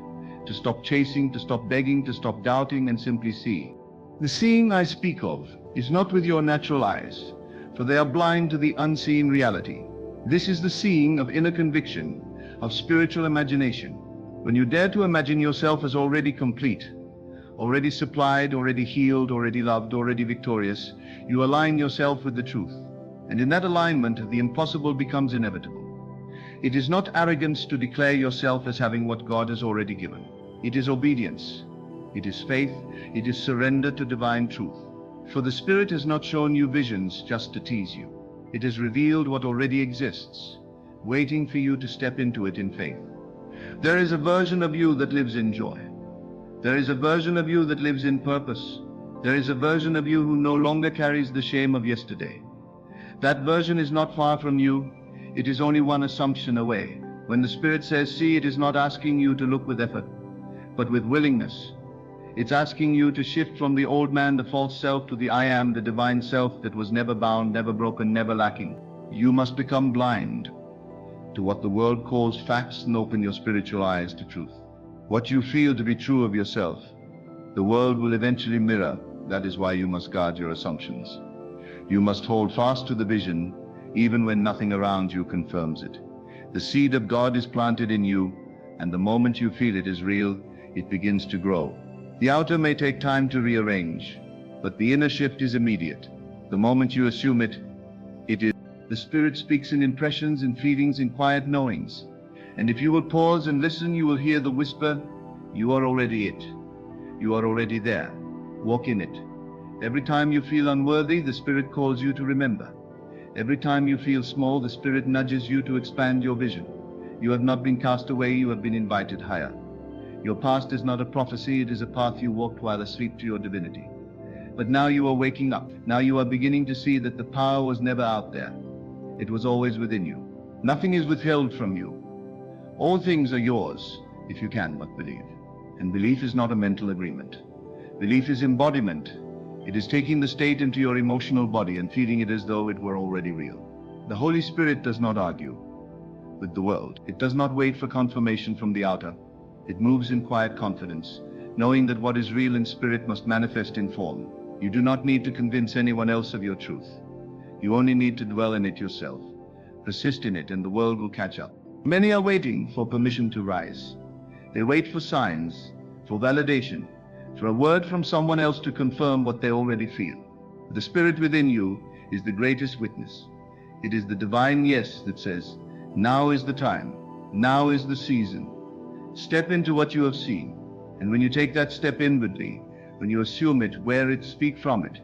to stop chasing, to stop begging, to stop doubting, and simply see. The seeing I speak of is not with your natural eyes, for they are blind to the unseen reality. This is the seeing of inner conviction, of spiritual imagination. When you dare to imagine yourself as already complete, already supplied, already healed, already loved, already victorious, you align yourself with the truth. And in that alignment, the impossible becomes inevitable. It is not arrogance to declare yourself as having what God has already given. It is obedience. It is faith. It is surrender to divine truth. For the Spirit has not shown you visions just to tease you. It has revealed what already exists, waiting for you to step into it in faith. There is a version of you that lives in joy. There is a version of you that lives in purpose. There is a version of you who no longer carries the shame of yesterday. That version is not far from you. It is only one assumption away. When the Spirit says, see, it is not asking you to look with effort, but with willingness. It's asking you to shift from the old man, the false self, to the I am, the divine self that was never bound, never broken, never lacking. You must become blind to what the world calls facts and open your spiritual eyes to truth. What you feel to be true of yourself, the world will eventually mirror. That is why you must guard your assumptions. You must hold fast to the vision, even when nothing around you confirms it. The seed of God is planted in you, and the moment you feel it is real, it begins to grow. The outer may take time to rearrange, but the inner shift is immediate. The moment you assume it, it is. The Spirit speaks in impressions, in feelings, in quiet knowings. And if you will pause and listen, you will hear the whisper, you are already it. You are already there. Walk in it. Every time you feel unworthy, the Spirit calls you to remember. Every time you feel small, the Spirit nudges you to expand your vision. You have not been cast away, you have been invited higher. Your past is not a prophecy, it is a path you walked while asleep to your divinity. But now you are waking up. Now you are beginning to see that the power was never out there. It was always within you. Nothing is withheld from you. All things are yours, if you can but believe. And belief is not a mental agreement. Belief is embodiment. It is taking the state into your emotional body and feeling it as though it were already real. The Holy Spirit does not argue with the world. It does not wait for confirmation from the outer. It moves in quiet confidence, knowing that what is real in spirit must manifest in form. You do not need to convince anyone else of your truth. You only need to dwell in it yourself. Persist in it and the world will catch up. Many are waiting for permission to rise. They wait for signs, for validation, for a word from someone else to confirm what they already feel. The Spirit within you is the greatest witness. It is the divine yes that says, now is the time, now is the season. Step into what you have seen, and when you take that step inwardly, when you assume it, wear it, speak from it,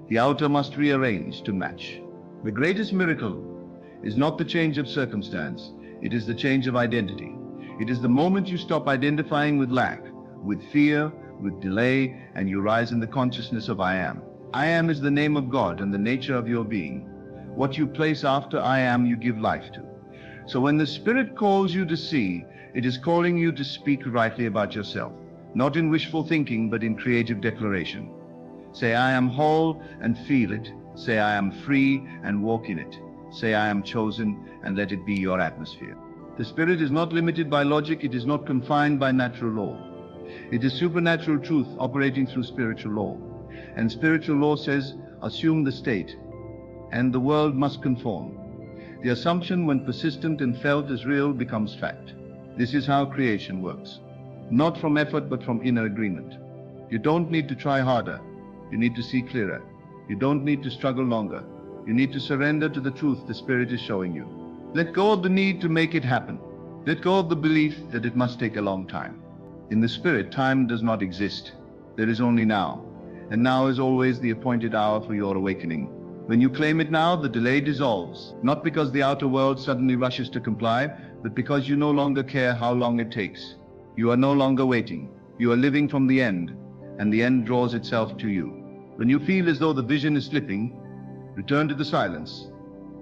the outer must rearrange to match. The greatest miracle is not the change of circumstance, it is the change of identity. It is the moment you stop identifying with lack, with fear, with delay, and you rise in the consciousness of I am. I am is the name of God and the nature of your being. What you place after I am, you give life to. So when the Spirit calls you to see, it is calling you to speak rightly about yourself, not in wishful thinking, but in creative declaration. Say, I am whole, and feel it. Say, I am free, and walk in it. Say, I am chosen, and let it be your atmosphere. The Spirit is not limited by logic. It is not confined by natural law. It is supernatural truth operating through spiritual law. And spiritual law says, assume the state, and the world must conform. The assumption, when persistent and felt as real, becomes fact. This is how creation works. Not from effort, but from inner agreement. You don't need to try harder. You need to see clearer. You don't need to struggle longer. You need to surrender to the truth the Spirit is showing you. Let go of the need to make it happen. Let go of the belief that it must take a long time. In the Spirit, time does not exist. There is only now. And now is always the appointed hour for your awakening. When you claim it now, the delay dissolves, not because the outer world suddenly rushes to comply, but because you no longer care how long it takes. You are no longer waiting. You are living from the end, and the end draws itself to you. When you feel as though the vision is slipping, return to the silence.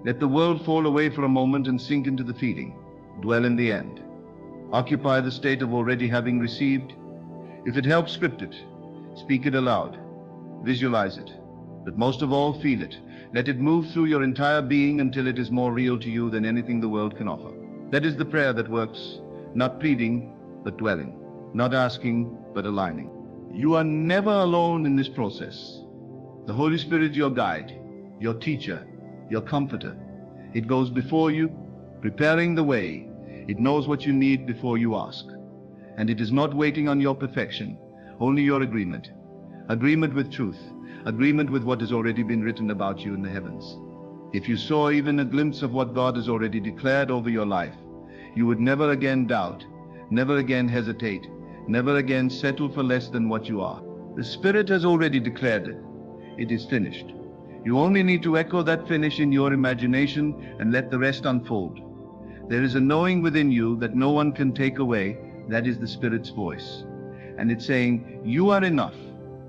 Let the world fall away for a moment and sink into the feeling. Dwell in the end. Occupy the state of already having received. If it helps, script it. Speak it aloud. Visualize it. But most of all, feel it. Let it move through your entire being until it is more real to you than anything the world can offer. That is the prayer that works. Not pleading, but dwelling. Not asking, but aligning. You are never alone in this process. The Holy Spirit is your guide, your teacher, your comforter. It goes before you, preparing the way. It knows what you need before you ask. And it is not waiting on your perfection, only your agreement. Agreement with truth, agreement with what has already been written about you in the heavens. If you saw even a glimpse of what God has already declared over your life, you would never again doubt, never again hesitate, never again settle for less than what you are. The Spirit has already declared it. It is finished. You only need to echo that finish in your imagination and let the rest unfold. There is a knowing within you that no one can take away. That is the Spirit's voice. And it's saying, you are enough.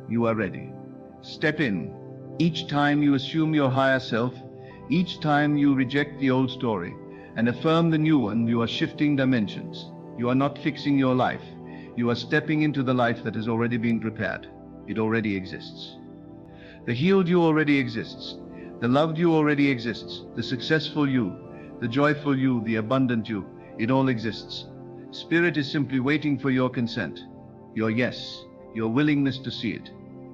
You are ready. Step in. Each time you assume your higher self, each time you reject the old story and affirm the new one, you are shifting dimensions. You are not fixing your life. You are stepping into the life that has already been prepared. It already exists. The healed you already exists. The loved you already exists. The successful you, the joyful you, the abundant you, it all exists. Spirit is simply waiting for your consent, your yes, your willingness to see it.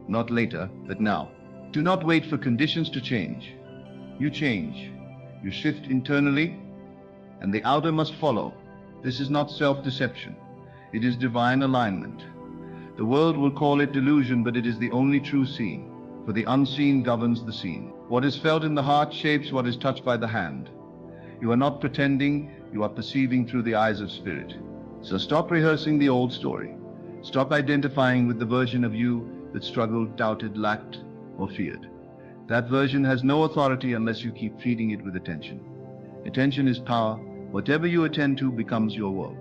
Not later, but now. Do not wait for conditions to change. You change. You shift internally, and the outer must follow. This is not self-deception. It is divine alignment. The world will call it delusion, but it is the only true seeing. For the unseen governs the seen. What is felt in the heart shapes what is touched by the hand. You are not pretending, you are perceiving through the eyes of Spirit. So stop rehearsing the old story. Stop identifying with the version of you that struggled, doubted, lacked, or feared. That version has no authority unless you keep feeding it with attention. Attention is power. Whatever you attend to becomes your world.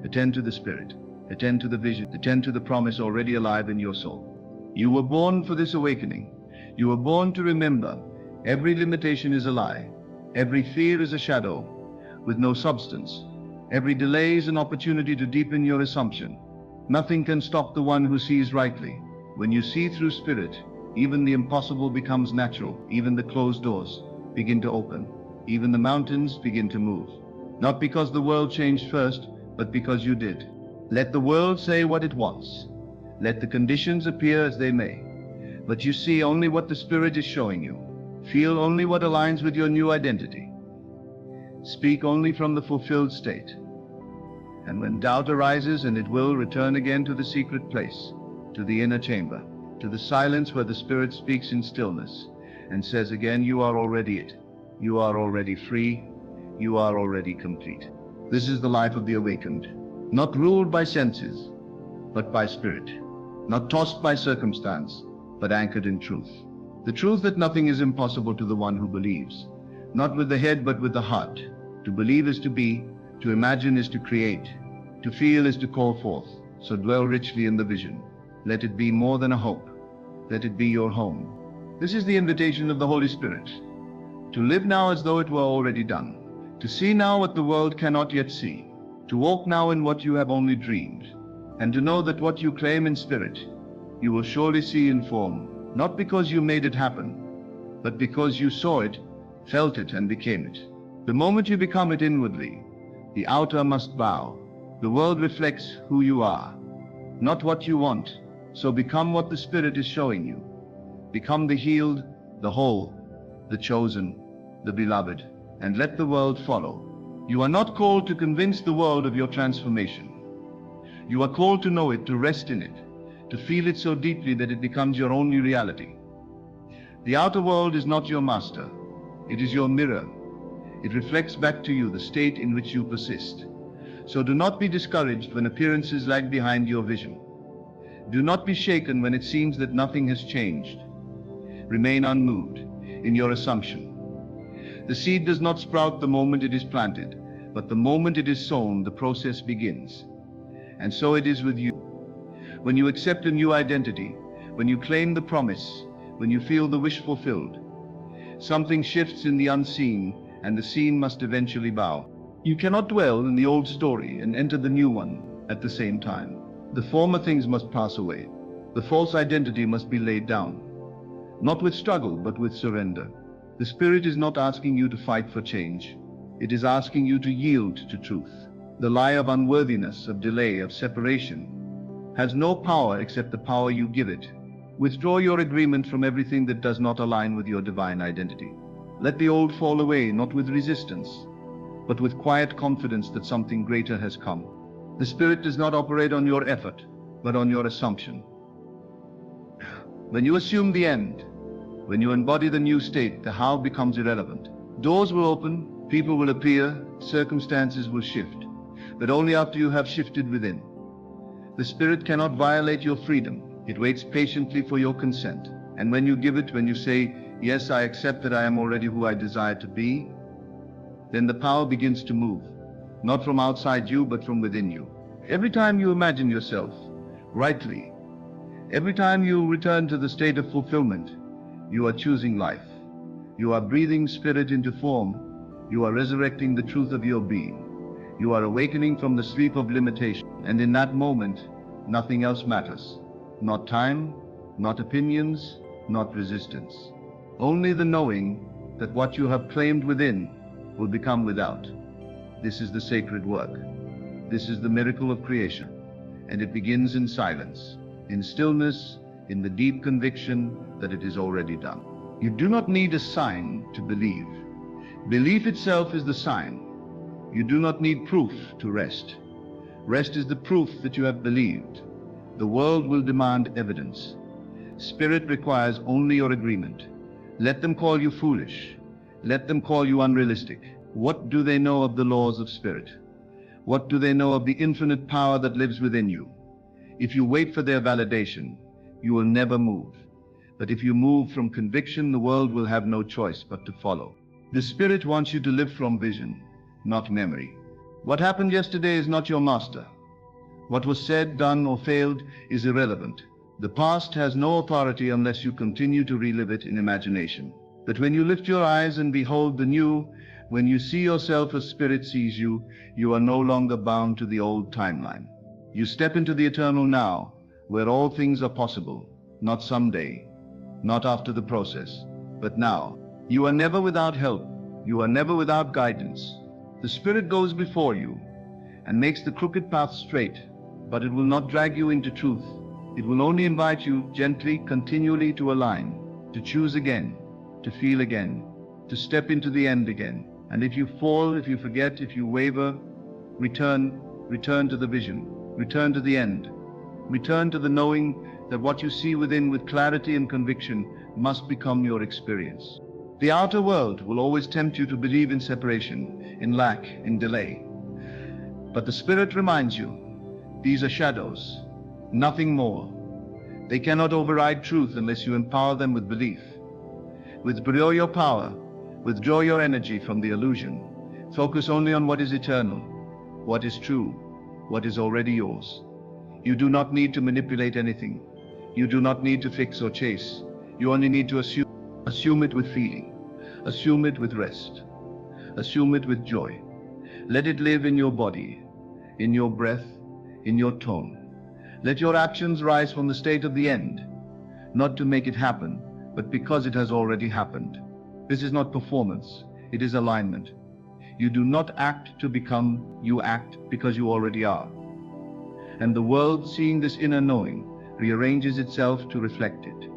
Attend to the Spirit. Attend to the vision. Attend to the promise already alive in your soul. You were born for this awakening. You were born to remember. Every limitation is a lie. Every fear is a shadow with no substance. Every delay is an opportunity to deepen your assumption. Nothing can stop the one who sees rightly. When you see through Spirit, even the impossible becomes natural. Even the closed doors begin to open. Even the mountains begin to move. Not because the world changed first, but because you did. Let the world say what it wants. Let the conditions appear as they may. But you see only what the Spirit is showing you. Feel only what aligns with your new identity. Speak only from the fulfilled state. And when doubt arises, and it will, return again to the secret place, to the inner chamber, to the silence where the Spirit speaks in stillness and says again, you are already it. You are already free. You are already complete. This is the life of the awakened, not ruled by senses, but by Spirit, not tossed by circumstance, but anchored in truth. The truth that nothing is impossible to the one who believes, not with the head but with the heart. To believe is to be, to imagine is to create, to feel is to call forth. So dwell richly in the vision. Let it be more than a hope. Let it be your home. This is the invitation of the Holy Spirit. To live now as though it were already done. To see now what the world cannot yet see. To walk now in what you have only dreamed. And to know that what you claim in spirit, you will surely see in form. Not because you made it happen, but because you saw it, felt it, and became it. The moment you become it inwardly, the outer must bow. The world reflects who you are, not what you want. So become what the Spirit is showing you. Become the healed, the whole, the chosen, the beloved, and let the world follow. You are not called to convince the world of your transformation. You are called to know it, to rest in it, to feel it so deeply that it becomes your only reality. The outer world is not your master. It is your mirror. It reflects back to you the state in which you persist. So do not be discouraged when appearances lag behind your vision. Do not be shaken when it seems that nothing has changed. Remain unmoved in your assumption. The seed does not sprout the moment it is planted, but the moment it is sown, the process begins. And so it is with you. When you accept a new identity, when you claim the promise, when you feel the wish fulfilled, something shifts in the unseen, and the seen must eventually bow. You cannot dwell in the old story and enter the new one at the same time. The former things must pass away. The false identity must be laid down. Not with struggle, but with surrender. The Spirit is not asking you to fight for change. It is asking you to yield to truth. The lie of unworthiness, of delay, of separation has no power except the power you give it. Withdraw your agreement from everything that does not align with your divine identity. Let the old fall away, not with resistance, but with quiet confidence that something greater has come. The Spirit does not operate on your effort, but on your assumption. When you assume the end, when you embody the new state, the how becomes irrelevant. Doors will open, people will appear, circumstances will shift, but only after you have shifted within. The Spirit cannot violate your freedom. It waits patiently for your consent. And when you give it, when you say, "Yes, I accept that I am already who I desire to be," then the power begins to move, not from outside you, but from within you. Every time you imagine yourself rightly, every time you return to the state of fulfillment, you are choosing life. You are breathing spirit into form. You are resurrecting the truth of your being. You are awakening from the sleep of limitation. And in that moment, nothing else matters. Not time, not opinions, not resistance. Only the knowing that what you have claimed within will become without. This is the sacred work. This is the miracle of creation. And it begins in silence, in stillness, in the deep conviction that it is already done. You do not need a sign to believe. Belief itself is the sign. You do not need proof to rest. Rest is the proof that you have believed. The world will demand evidence. Spirit requires only your agreement. Let them call you foolish. Let them call you unrealistic. What do they know of the laws of spirit? What do they know of the infinite power that lives within you? If you wait for their validation, you will never move. But if you move from conviction, the world will have no choice but to follow. The Spirit wants you to live from vision, not memory. What happened yesterday is not your master. What was said, done, or failed is irrelevant. The past has no authority unless you continue to relive it in imagination. But when you lift your eyes and behold the new, when you see yourself as Spirit sees you, you are no longer bound to the old timeline. You step into the eternal now, where all things are possible, not someday, not after the process, but now. You are never without help. You are never without guidance. The Spirit goes before you and makes the crooked path straight, but it will not drag you into truth. It will only invite you gently, continually to align, to choose again, to feel again, to step into the end again. And if you fall, if you forget, if you waver, return to the vision, return to the end, return to the knowing that what you see within with clarity and conviction must become your experience. The outer world will always tempt you to believe in separation, in lack, in delay. But the Spirit reminds you, these are shadows, nothing more. They cannot override truth unless you empower them with belief. Withdraw your power, withdraw your energy from the illusion. Focus only on what is eternal, what is true, what is already yours. You do not need to manipulate anything. You do not need to fix or chase. You only need to assume. Assume it with feeling. Assume it with rest. Assume it with joy. Let it live in your body, in your breath, in your tone. Let your actions rise from the state of the end, not to make it happen, but because it has already happened. This is not performance, it is alignment. You do not act to become, you act because you already are. And the world, seeing this inner knowing, rearranges itself to reflect it.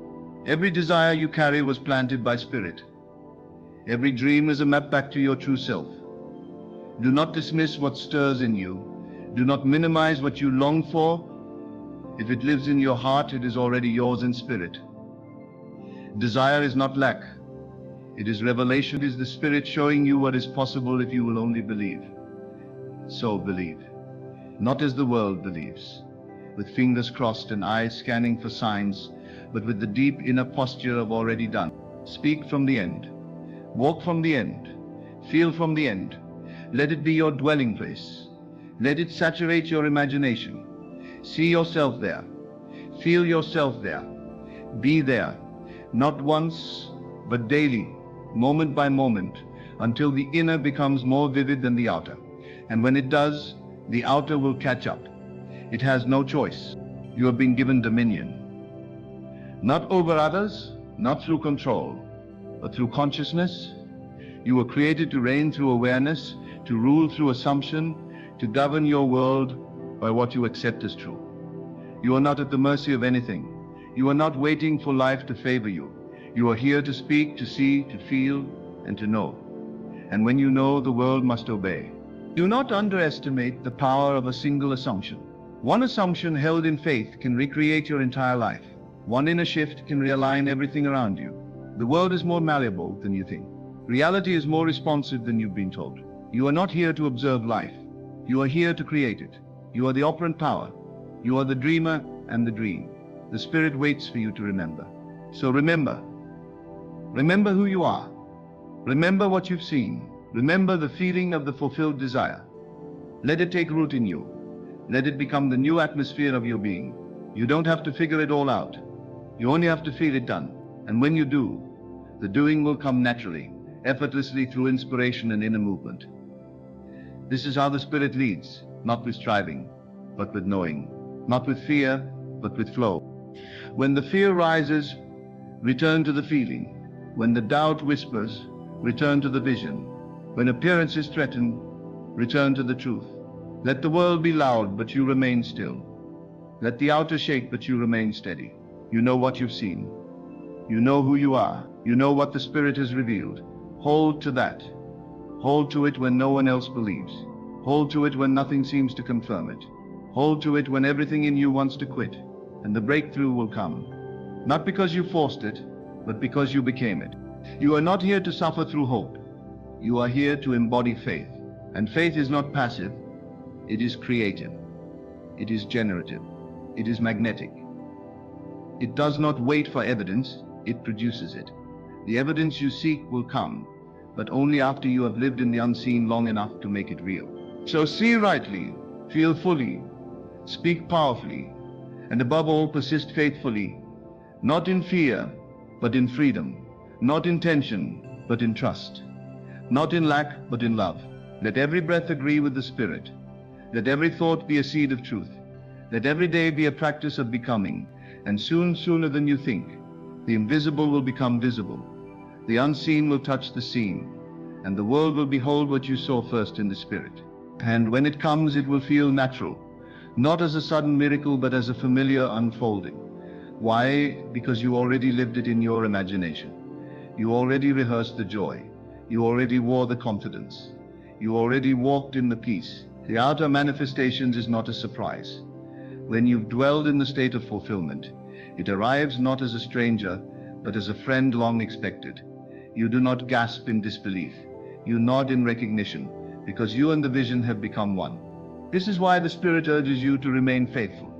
Every desire you carry was planted by Spirit. Every dream is a map back to your true self. Do not dismiss what stirs in you. Do not minimize what you long for. If it lives in your heart, it is already yours in spirit. Desire is not lack. It is revelation. It is the Spirit showing you what is possible if you will only believe. So believe. Not as the world believes, with fingers crossed and eyes scanning for signs, but with the deep inner posture of already done. Speak from the end. Walk from the end. Feel from the end. Let it be your dwelling place. Let it saturate your imagination. See yourself there. Feel yourself there. Be there. Not once, but daily, moment by moment, until the inner becomes more vivid than the outer. And when it does, the outer will catch up. It has no choice. You have been given dominion. Not over others, not through control, but through consciousness. You were created to reign through awareness, to rule through assumption, to govern your world by what you accept as true. You are not at the mercy of anything. You are not waiting for life to favor you. You are here to speak, to see, to feel, and to know. And when you know, the world must obey. Do not underestimate the power of a single assumption. One assumption held in faith can recreate your entire life. One inner shift can realign everything around you. The world is more malleable than you think. Reality is more responsive than you've been told. You are not here to observe life. You are here to create it. You are the operant power. You are the dreamer and the dream. The Spirit waits for you to remember. So remember. Remember who you are. Remember what you've seen. Remember the feeling of the fulfilled desire. Let it take root in you. Let it become the new atmosphere of your being. You don't have to figure it all out. You only have to feel it done. And when you do, the doing will come naturally, effortlessly through inspiration and inner movement. This is how the Spirit leads, not with striving, but with knowing. Not with fear, but with flow. When the fear rises, return to the feeling. When the doubt whispers, return to the vision. When appearances threaten, return to the truth. Let the world be loud, but you remain still. Let the outer shake, but you remain steady. You know what you've seen. You know who you are. You know what the Spirit has revealed. Hold to that. Hold to it when no one else believes. Hold to it when nothing seems to confirm it. Hold to it when everything in you wants to quit. And the breakthrough will come. Not because you forced it, but because you became it. You are not here to suffer through hope. You are here to embody faith. And faith is not passive. It is creative. It is generative. It is magnetic. It does not wait for evidence. It produces it. The evidence you seek will come, but only after you have lived in the unseen long enough to make it real. So see rightly, feel fully, speak powerfully, and above all persist faithfully, not in fear, but in freedom, not in tension, but in trust, not in lack, but in love. Let every breath agree with the Spirit. Let every thought be a seed of truth. Let every day be a practice of becoming, and soon, sooner than you think, the invisible will become visible. The unseen will touch the seen, and the world will behold what you saw first in the Spirit. And when it comes, it will feel natural, not as a sudden miracle, but as a familiar unfolding. Why? Because you already lived it in your imagination. You already rehearsed the joy. You already wore the confidence. You already walked in the peace. The outer manifestations is not a surprise. When you've dwelled in the state of fulfillment, it arrives not as a stranger, but as a friend long expected. You do not gasp in disbelief. You nod in recognition, because you and the vision have become one. This is why the Spirit urges you to remain faithful,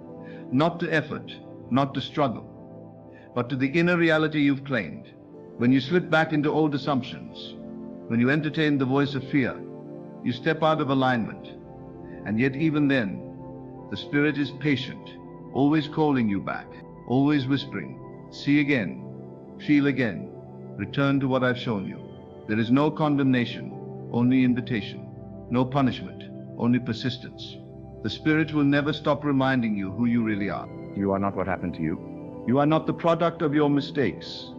not to effort, not to struggle, but to the inner reality you've claimed. When you slip back into old assumptions, when you entertain the voice of fear, you step out of alignment. And yet even then, the Spirit is patient, always calling you back, always whispering, see again, feel again, return to what I've shown you. There is no condemnation, only invitation. No punishment, only persistence. The Spirit will never stop reminding you who you really are. You are not what happened to you. You are not the product of your mistakes.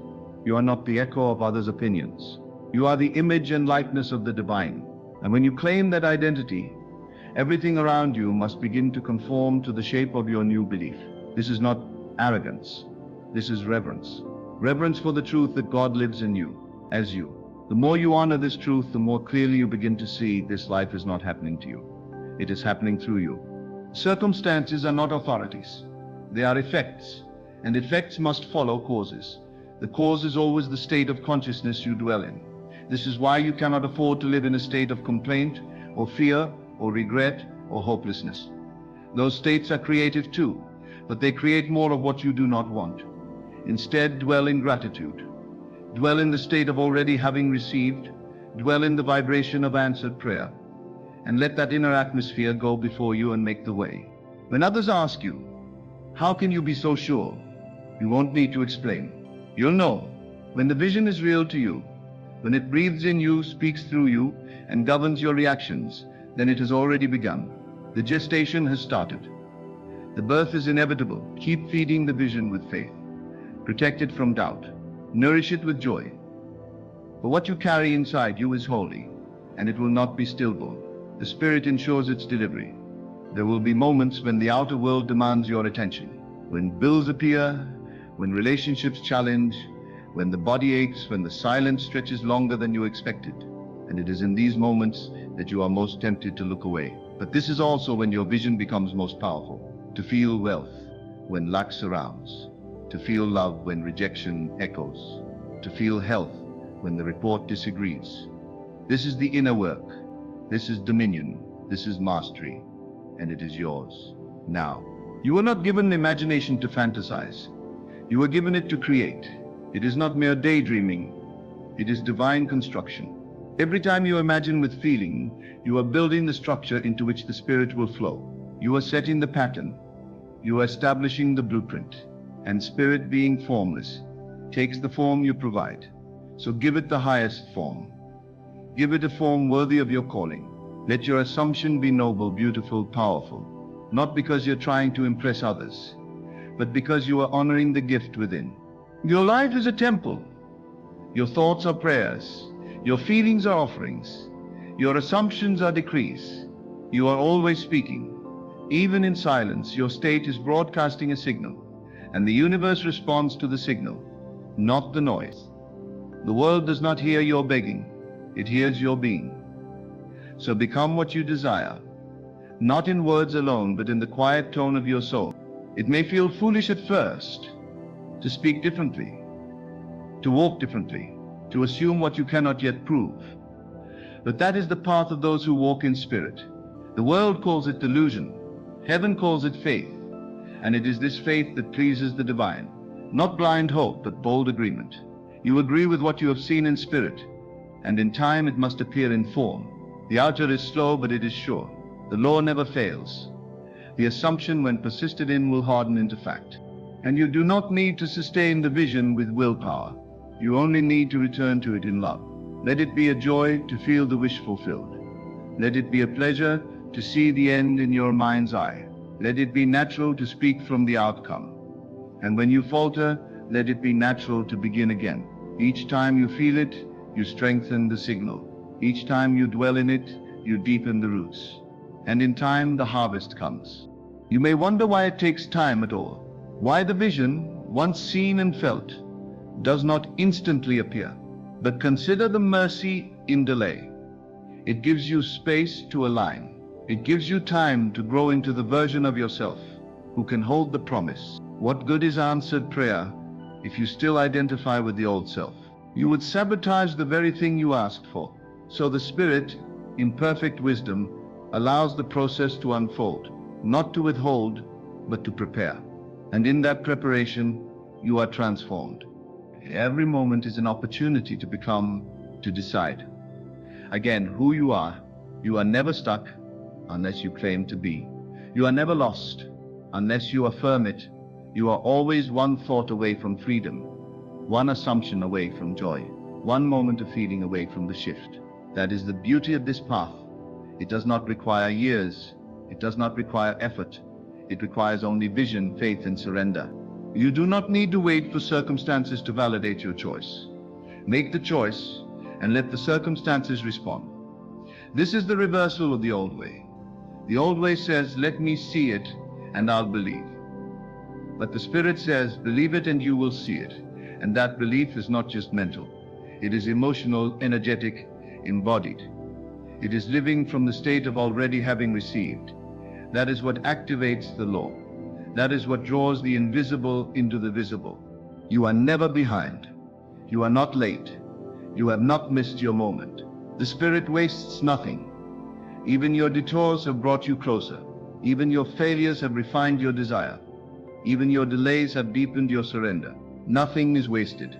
You are not the echo of others' opinions. You are the image and likeness of the divine. And when you claim that identity, everything around you must begin to conform to the shape of your new belief. This is not arrogance. This is reverence. Reverence for the truth that God lives in you, as you. The more you honor this truth, the more clearly you begin to see this life is not happening to you. It is happening through you. Circumstances are not authorities. They are effects, and effects must follow causes. The cause is always the state of consciousness you dwell in. This is why you cannot afford to live in a state of complaint, or fear, or regret, or hopelessness. Those states are creative too, but they create more of what you do not want. Instead, dwell in gratitude. Dwell in the state of already having received. Dwell in the vibration of answered prayer. And let that inner atmosphere go before you and make the way. When others ask you, how can you be so sure? You won't need to explain. You'll know. When the vision is real to you, when it breathes in you, speaks through you, and governs your reactions, then it has already begun. The gestation has started. The birth is inevitable. Keep feeding the vision with faith. Protect it from doubt. Nourish it with joy. For what you carry inside you is holy, and it will not be stillborn. The Spirit ensures its delivery. There will be moments when the outer world demands your attention, when bills appear, when relationships challenge, when the body aches, when the silence stretches longer than you expected. And it is in these moments that you are most tempted to look away. But this is also when your vision becomes most powerful. To feel wealth when lack surrounds. To feel love when rejection echoes. To feel health when the report disagrees. This is the inner work. This is dominion. This is mastery. And it is yours now. You were not given imagination to fantasize. You were given it to create. It is not mere daydreaming. It is divine construction. Every time you imagine with feeling, you are building the structure into which the Spirit will flow. You are setting the pattern. You are establishing the blueprint. And Spirit, being formless, takes the form you provide. So give it the highest form. Give it a form worthy of your calling. Let your assumption be noble, beautiful, powerful. Not because you're trying to impress others, but because you are honoring the gift within. Your life is a temple. Your thoughts are prayers. Your feelings are offerings. Your assumptions are decrees. You are always speaking. Even in silence, your state is broadcasting a signal, and the universe responds to the signal, not the noise. The world does not hear your begging. It hears your being. So become what you desire, not in words alone, but in the quiet tone of your soul. It may feel foolish at first to speak differently, to walk differently, to assume what you cannot yet prove. But that is the path of those who walk in spirit. The world calls it delusion. Heaven calls it faith. And it is this faith that pleases the divine. Not blind hope, but bold agreement. You agree with what you have seen in spirit, and in time it must appear in form. The outer is slow, but it is sure. The law never fails. The assumption, when persisted in, will harden into fact. And you do not need to sustain the vision with willpower. You only need to return to it in love. Let it be a joy to feel the wish fulfilled. Let it be a pleasure to see the end in your mind's eye. Let it be natural to speak from the outcome. And when you falter, let it be natural to begin again. Each time you feel it, you strengthen the signal. Each time you dwell in it, you deepen the roots. And in time, the harvest comes. You may wonder why it takes time at all. Why the vision, once seen and felt, does not instantly appear. But consider the mercy in delay. It gives you space to align. It gives you time to grow into the version of yourself who can hold the promise. What good is answered prayer if you still identify with the old self? You would sabotage the very thing you asked for. So the Spirit, in perfect wisdom, allows the process to unfold, not to withhold, but to prepare. And in that preparation, you are transformed. Every moment is an opportunity to become, to decide. Again, who you are never stuck unless you claim to be. You are never lost unless you affirm it. You are always one thought away from freedom, one assumption away from joy, one moment of feeling away from the shift. That is the beauty of this path. It does not require years. It does not require effort. It requires only vision, faith, and surrender. You do not need to wait for circumstances to validate your choice. Make the choice and let the circumstances respond. This is the reversal of the old way. The old way says, let me see it and I'll believe. But the Spirit says, believe it and you will see it. And that belief is not just mental. It is emotional, energetic, embodied. It is living from the state of already having received. That is what activates the law. That is what draws the invisible into the visible. You are never behind. You are not late. You have not missed your moment. The Spirit wastes nothing. Even your detours have brought you closer. Even your failures have refined your desire. Even your delays have deepened your surrender. Nothing is wasted.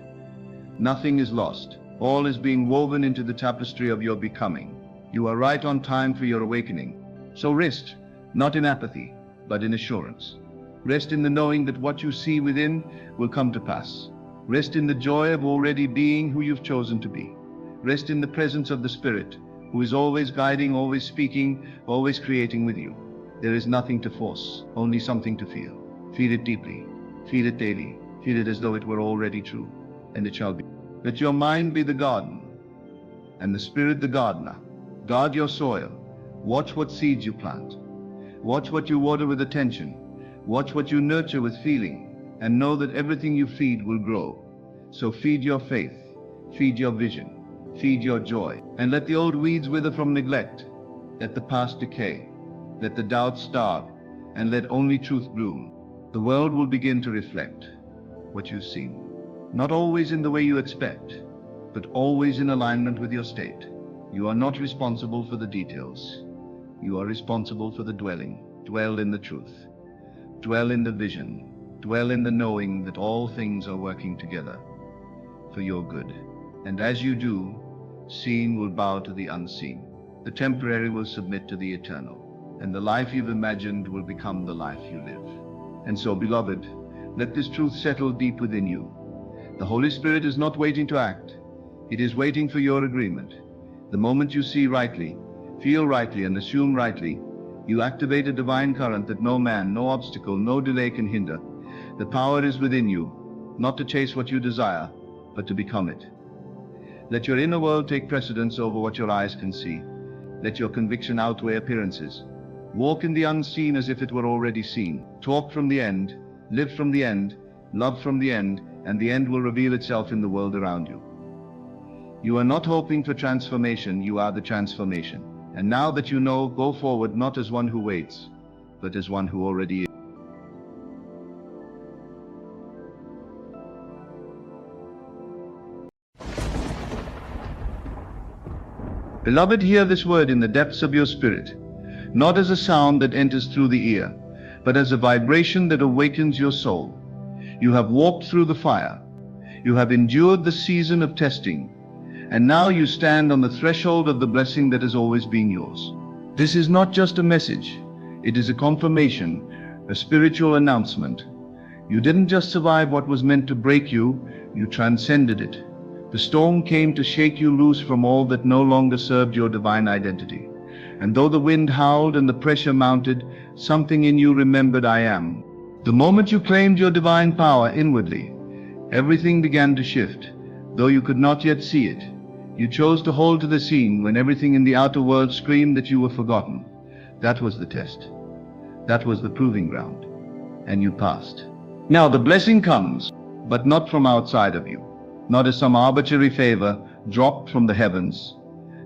Nothing is lost. All is being woven into the tapestry of your becoming. You are right on time for your awakening. So rest, not in apathy, but in assurance. Rest in the knowing that what you see within will come to pass. Rest in the joy of already being who you've chosen to be. Rest in the presence of the Spirit, who is always guiding, always speaking, always creating with you. There is nothing to force, only something to feel. Feel it deeply. Feel it daily. Feel it as though it were already true. And it shall be. Let your mind be the garden, and the Spirit the gardener. Guard your soil. Watch what seeds you plant. Watch what you water with attention. Watch what you nurture with feeling, and know that everything you feed will grow. So feed your faith, feed your vision, feed your joy, and let the old weeds wither from neglect. Let the past decay. Let the doubts starve, and let only truth bloom. The world will begin to reflect what you've seen. Not always in the way you expect, but always in alignment with your state. You are not responsible for the details. You are responsible for the dwelling. Dwell in the truth. Dwell in the vision. Dwell in the knowing that all things are working together for your good. And as you do, seen will bow to the unseen. The temporary will submit to the eternal. And the life you've imagined will become the life you live. And so, beloved, let this truth settle deep within you. The Holy Spirit is not waiting to act. It is waiting for your agreement. The moment you see rightly, feel rightly, and assume rightly, you activate a divine current that no man, no obstacle, no delay can hinder. The power is within you, not to chase what you desire, but to become it. Let your inner world take precedence over what your eyes can see. Let your conviction outweigh appearances. Walk in the unseen as if it were already seen. Talk from the end, live from the end, love from the end, and the end will reveal itself in the world around you. You are not hoping for transformation, you are the transformation. And now that you know, go forward not as one who waits, but as one who already is. Beloved, hear this word in the depths of your spirit, not as a sound that enters through the ear, but as a vibration that awakens your soul. You have walked through the fire. You have endured the season of testing. And now you stand on the threshold of the blessing that has always been yours. This is not just a message. It is a confirmation, a spiritual announcement. You didn't just survive what was meant to break you, you transcended it. The storm came to shake you loose from all that no longer served your divine identity. And though the wind howled and the pressure mounted, something in you remembered I am. The moment you claimed your divine power inwardly, everything began to shift, though you could not yet see it. You chose to hold to the scene when everything in the outer world screamed that you were forgotten. That was the test. That was the proving ground. And you passed. Now the blessing comes, but not from outside of you, not as some arbitrary favor dropped from the heavens.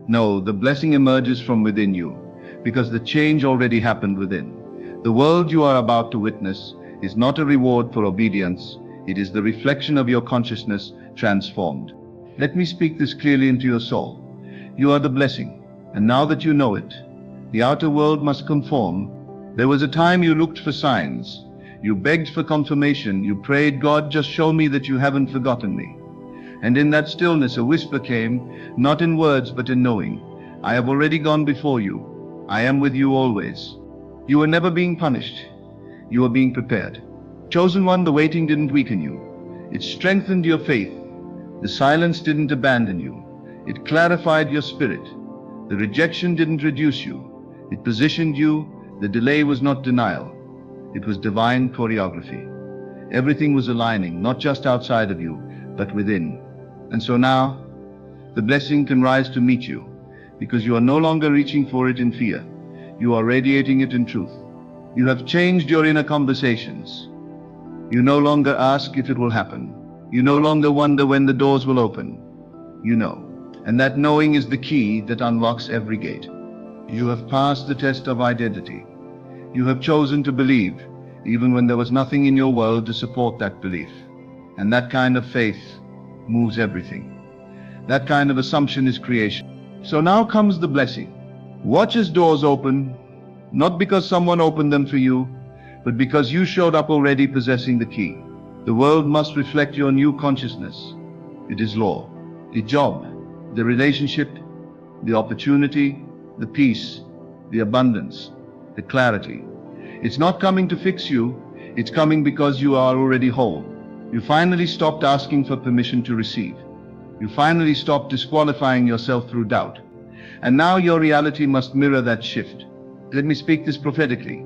No, the blessing emerges from within you, because the change already happened within. The world you are about to witness is not a reward for obedience. It is the reflection of your consciousness transformed. Let me speak this clearly into your soul. You are the blessing, and now that you know it, the outer world must conform. There was a time you looked for signs. You begged for confirmation. You prayed, God, just show me that you haven't forgotten me. And in that stillness a whisper came, not in words but in knowing. I have already gone before you. I am with you always. You were never being punished. You were being prepared. Chosen one, the waiting didn't weaken you. It strengthened your faith. The silence didn't abandon you. It clarified your spirit. The rejection didn't reduce you. It positioned you. The delay was not denial. It was divine choreography. Everything was aligning, not just outside of you, but within. And so now, the blessing can rise to meet you, because you are no longer reaching for it in fear. You are radiating it in truth. You have changed your inner conversations. You no longer ask if it will happen. You no longer wonder when the doors will open. You know. And that knowing is the key that unlocks every gate. You have passed the test of identity. You have chosen to believe, even when there was nothing in your world to support that belief. And that kind of faith moves everything. That kind of assumption is creation. So now comes the blessing. Watch as doors open, not because someone opened them for you, but because you showed up already possessing the key. The world must reflect your new consciousness. It is law, the job, the relationship, the opportunity, the peace, the abundance, the clarity. It's not coming to fix you, it's coming because you are already whole. You finally stopped asking for permission to receive. You finally stopped disqualifying yourself through doubt. And now your reality must mirror that shift. Let me speak this prophetically.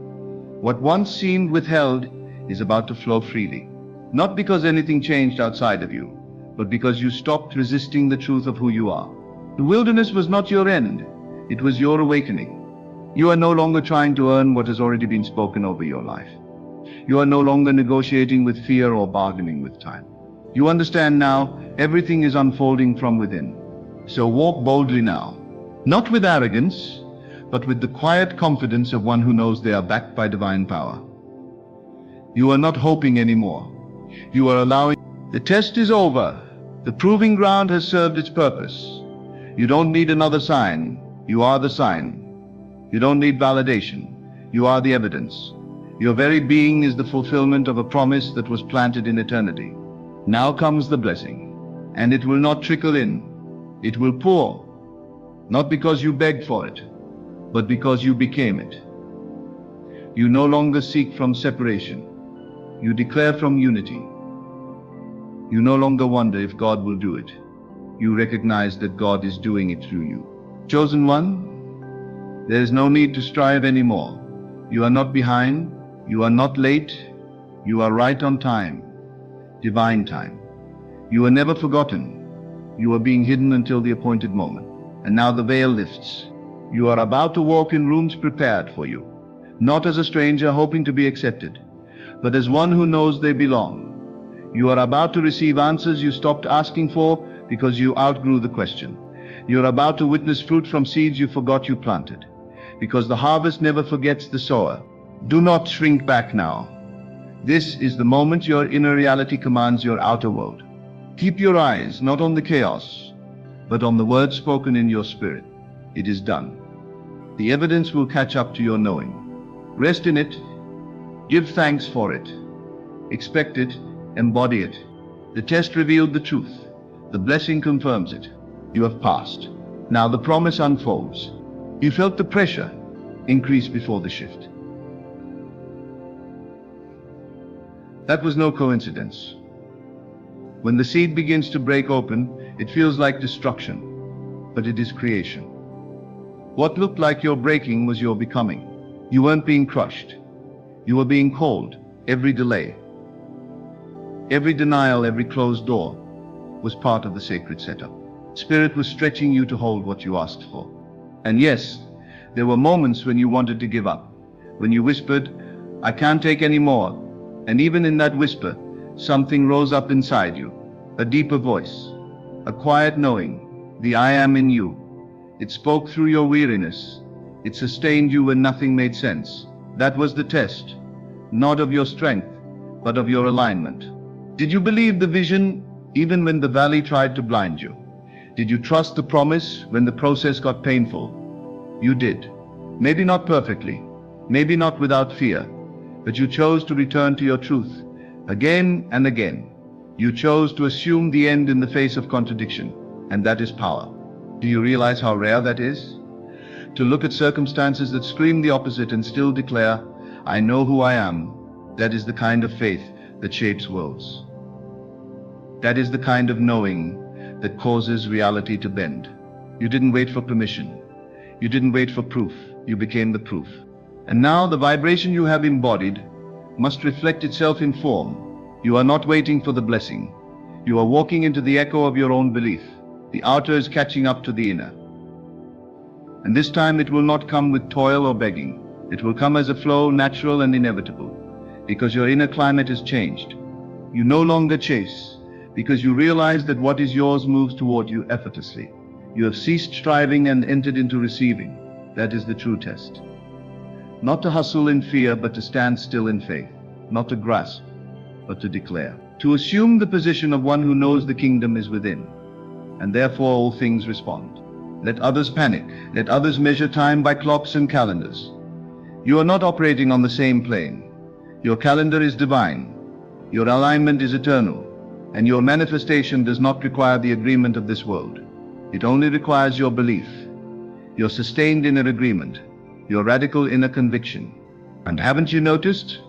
What once seemed withheld is about to flow freely. Not because anything changed outside of you, but because you stopped resisting the truth of who you are. The wilderness was not your end, it was your awakening. You are no longer trying to earn what has already been spoken over your life. You are no longer negotiating with fear or bargaining with time. You understand now, everything is unfolding from within. So walk boldly now, not with arrogance, but with the quiet confidence of one who knows they are backed by divine power. You are not hoping anymore. You are allowing. The test is over. The proving ground has served its purpose. You don't need another sign. You are the sign. You don't need validation. You are the evidence. Your very being is the fulfillment of a promise that was planted in eternity. Now comes the blessing, and it will not trickle in. It will pour, not because you begged for it, but because you became it. You no longer seek from separation. You declare from unity. You no longer wonder if God will do it. You recognize that God is doing it through you. Chosen one, there is no need to strive anymore. You are not behind. You are not late. You are right on time. Divine time. You are never forgotten. You are being hidden until the appointed moment. And now the veil lifts. You are about to walk in rooms prepared for you, not as a stranger hoping to be accepted, but as one who knows they belong. You are about to receive answers you stopped asking for because you outgrew the question. You are about to witness fruit from seeds you forgot you planted, because the harvest never forgets the sower. Do not shrink back now. This is the moment your inner reality commands your outer world. Keep your eyes not on the chaos, but on the word spoken in your spirit. It is done. The evidence will catch up to your knowing. Rest in it. Give thanks for it. Expect it. Embody it. The test revealed the truth. The blessing confirms it. You have passed. Now the promise unfolds. You felt the pressure increase before the shift. That was no coincidence. When the seed begins to break open, it feels like destruction, but it is creation. What looked like your breaking was your becoming. You weren't being crushed. You were being called. Every delay, every denial, every closed door was part of the sacred setup. Spirit was stretching you to hold what you asked for. And yes, there were moments when you wanted to give up, when you whispered, "I can't take any more." And even in that whisper, something rose up inside you, a deeper voice, a quiet knowing, the I am in you. It spoke through your weariness. It sustained you when nothing made sense. That was the test, not of your strength, but of your alignment. Did you believe the vision even when the valley tried to blind you? Did you trust the promise when the process got painful? You did. Maybe not perfectly, maybe not without fear, but you chose to return to your truth again and again. You chose to assume the end in the face of contradiction, and that is power. Do you realize how rare that is? To look at circumstances that scream the opposite and still declare, "I know who I am." That is the kind of faith that shapes worlds. That is the kind of knowing that causes reality to bend. You didn't wait for permission. You didn't wait for proof. You became the proof. And now the vibration you have embodied must reflect itself in form. You are not waiting for the blessing. You are walking into the echo of your own belief. The outer is catching up to the inner. And this time it will not come with toil or begging. It will come as a flow, natural and inevitable, because your inner climate has changed. You no longer chase, because you realize that what is yours moves toward you effortlessly. You have ceased striving and entered into receiving. That is the true test. Not to hustle in fear, but to stand still in faith. Not to grasp, but to declare. to assume the position of one who knows the kingdom is within, and therefore all things respond. Let others panic, let others measure time by clocks and calendars. You are not operating on the same plane. Your calendar is divine, your alignment is eternal, and your manifestation does not require the agreement of this world. It only requires your belief, your sustained inner agreement, your radical inner conviction. And haven't you noticed?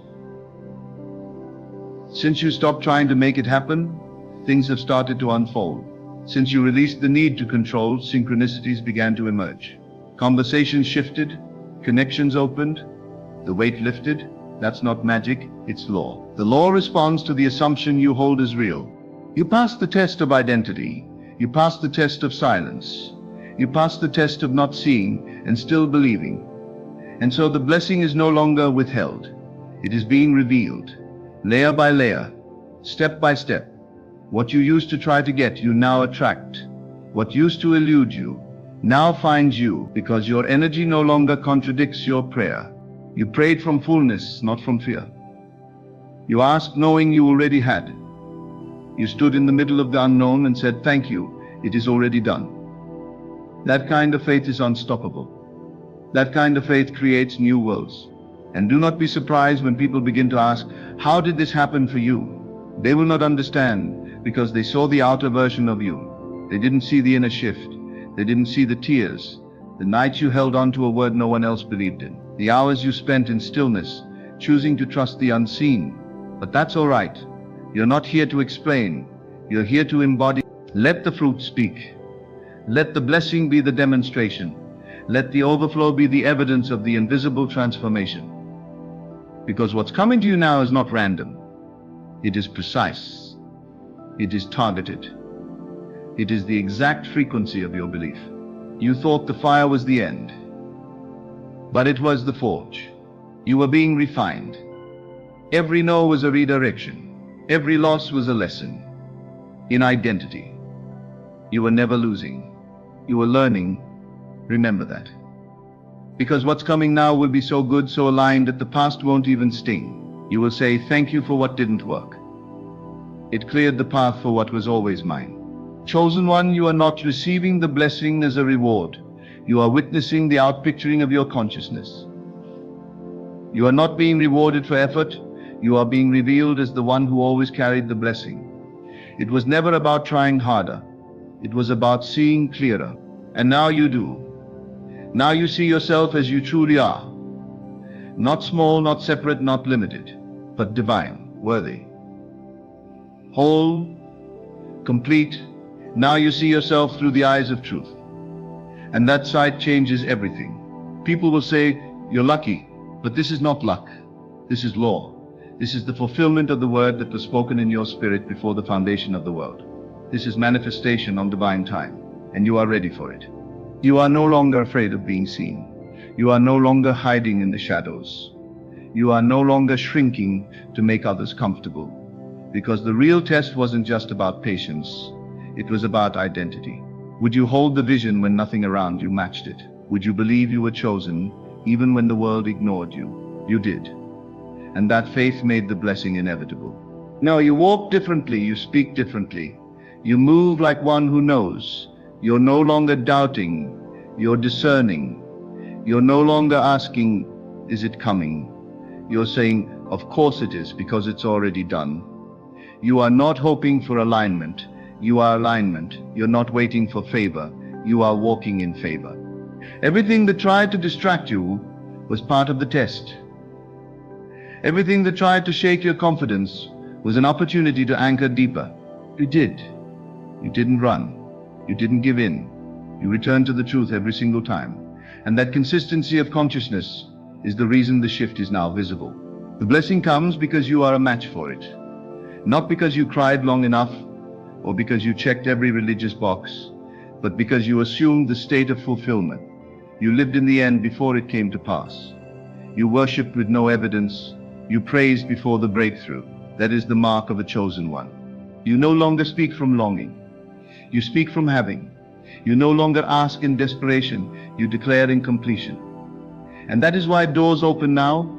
Since you stopped trying to make it happen, things have started to unfold. Since you released the need to control, synchronicities began to emerge. Conversations shifted, connections opened, the weight lifted. That's not magic, it's law. The law responds to the assumption you hold as real. You passed the test of identity. You passed the test of silence. You passed the test of not seeing and still believing. And so the blessing is no longer withheld. It is being revealed, layer by layer, step by step. What you used to try to get, you now attract. What used to elude you now finds you, because your energy no longer contradicts your prayer. You prayed from fullness, not from fear. You asked knowing you already had. You stood in the middle of the unknown and said, "Thank you, it is already done." That kind of faith is unstoppable. That kind of faith creates new worlds. And do not be surprised when people begin to ask, "How did this happen for you?" They will not understand, because they saw the outer version of you. They didn't see the inner shift. They didn't see the tears, the nights you held on to a word no one else believed in, the hours you spent in stillness, choosing to trust the unseen. But that's all right. You're not here to explain. You're here to embody. Let the fruit speak. Let the blessing be the demonstration. Let the overflow be the evidence of the invisible transformation. Because what's coming to you now is not random. It is precise. It is targeted. It is the exact frequency of your belief. You thought the fire was the end, but it was the forge. You were being refined. Every no was a redirection. Every loss was a lesson in identity. You were never losing. You were learning. Remember that. Because what's coming now will be so good, so aligned that the past won't even sting. You will say, "Thank you for what didn't work. It cleared the path for what was always mine." Chosen one, you are not receiving the blessing as a reward. You are witnessing the outpicturing of your consciousness. You are not being rewarded for effort. You are being revealed as the one who always carried the blessing. It was never about trying harder. It was about seeing clearer. And now you do. Now you see yourself as you truly are. Not small, not separate, not limited, but divine, worthy, whole, complete. Now you see yourself through the eyes of truth. And that sight changes everything. People will say, "You're lucky," but this is not luck. This is law. This is the fulfillment of the word that was spoken in your spirit before the foundation of the world. This is manifestation on divine time, and you are ready for it. You are no longer afraid of being seen. You are no longer hiding in the shadows. You are no longer shrinking to make others comfortable. Because the real test wasn't just about patience. It was about identity. Would you hold the vision when nothing around you matched it? Would you believe you were chosen even when the world ignored you? You did. And that faith made the blessing inevitable. Now you walk differently, you speak differently. You move like one who knows. You're no longer doubting. You're discerning. You're no longer asking, "Is it coming?" You're saying, "Of course it is, because it's already done." You are not hoping for alignment. You are alignment. You're not waiting for favor. You are walking in favor. Everything that tried to distract you was part of the test. Everything that tried to shake your confidence was an opportunity to anchor deeper. You did. You didn't run. You didn't give in. You returned to the truth every single time. And that consistency of consciousness is the reason the shift is now visible. The blessing comes because you are a match for it. Not because you cried long enough, or because you checked every religious box, but because you assumed the state of fulfillment. You lived in the end before it came to pass. You worshipped with no evidence. You praised before the breakthrough. That is the mark of a chosen one. You no longer speak from longing. You speak from having. You no longer ask in desperation. You declare in completion. And that is why doors open now.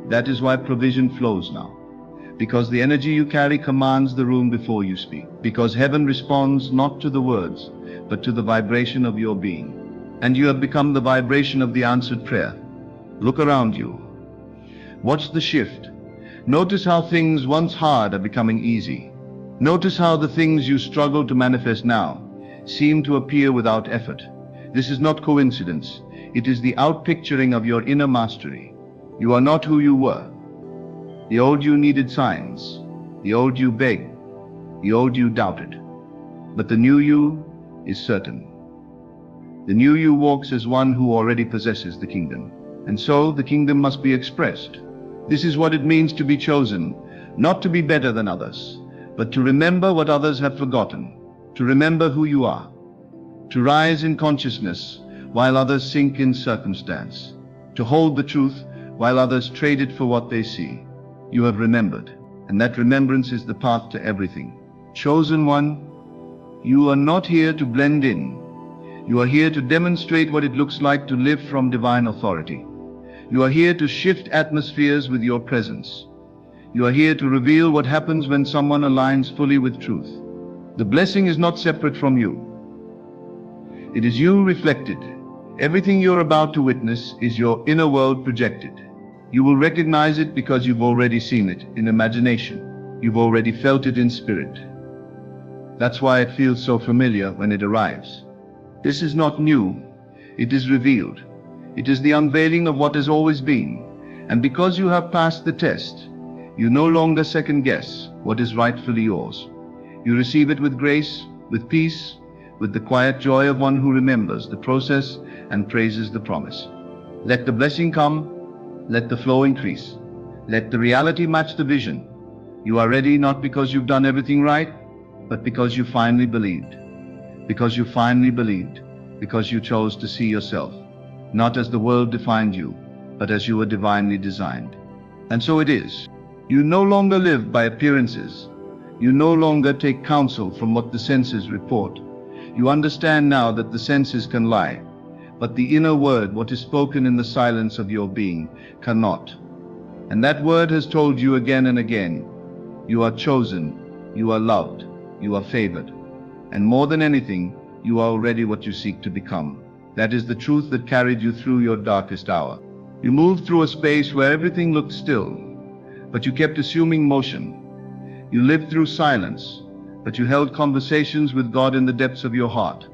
That is why provision flows now. Because the energy you carry commands the room before you speak. Because heaven responds not to the words, but to the vibration of your being. And you have become the vibration of the answered prayer. Look around you. Watch the shift. Notice how things once hard are becoming easy. Notice how the things you struggle to manifest now seem to appear without effort. This is not coincidence. It is the outpicturing of your inner mastery. You are not who you were. The old you needed signs. The old you begged. The old you doubted. But the new you is certain. The new you walks as one who already possesses the kingdom. And so the kingdom must be expressed. This is what it means to be chosen, not to be better than others, but to remember what others have forgotten, to remember who you are, to rise in consciousness while others sink in circumstance, to hold the truth while others trade it for what they see. You have remembered, and that remembrance is the path to everything. Chosen one, you are not here to blend in. You are here to demonstrate what it looks like to live from divine authority. You are here to shift atmospheres with your presence. You are here to reveal what happens when someone aligns fully with truth. The blessing is not separate from you. It is you reflected. Everything you're about to witness is your inner world projected. You will recognize it because you've already seen it in imagination. You've already felt it in spirit. That's why it feels so familiar when it arrives. This is not new. It is revealed. It is the unveiling of what has always been. And because you have passed the test, you no longer second guess what is rightfully yours. You receive it with grace, with peace, with the quiet joy of one who remembers the process and praises the promise. Let the blessing come. Let the flow increase. Let the reality match the vision. You are ready not because you've done everything right, but because you finally believed. Because you finally believed. Because you chose to see yourself, not as the world defined you, but as you were divinely designed. And so it is. You no longer live by appearances. You no longer take counsel from what the senses report. You understand now that the senses can lie, but the inner word, what is spoken in the silence of your being, cannot. And that word has told you again and again, you are chosen, you are loved, you are favored. And more than anything, you are already what you seek to become. That is the truth that carried you through your darkest hour. You moved through a space where everything looked still, but you kept assuming motion. You lived through silence, but you held conversations with God in the depths of your heart.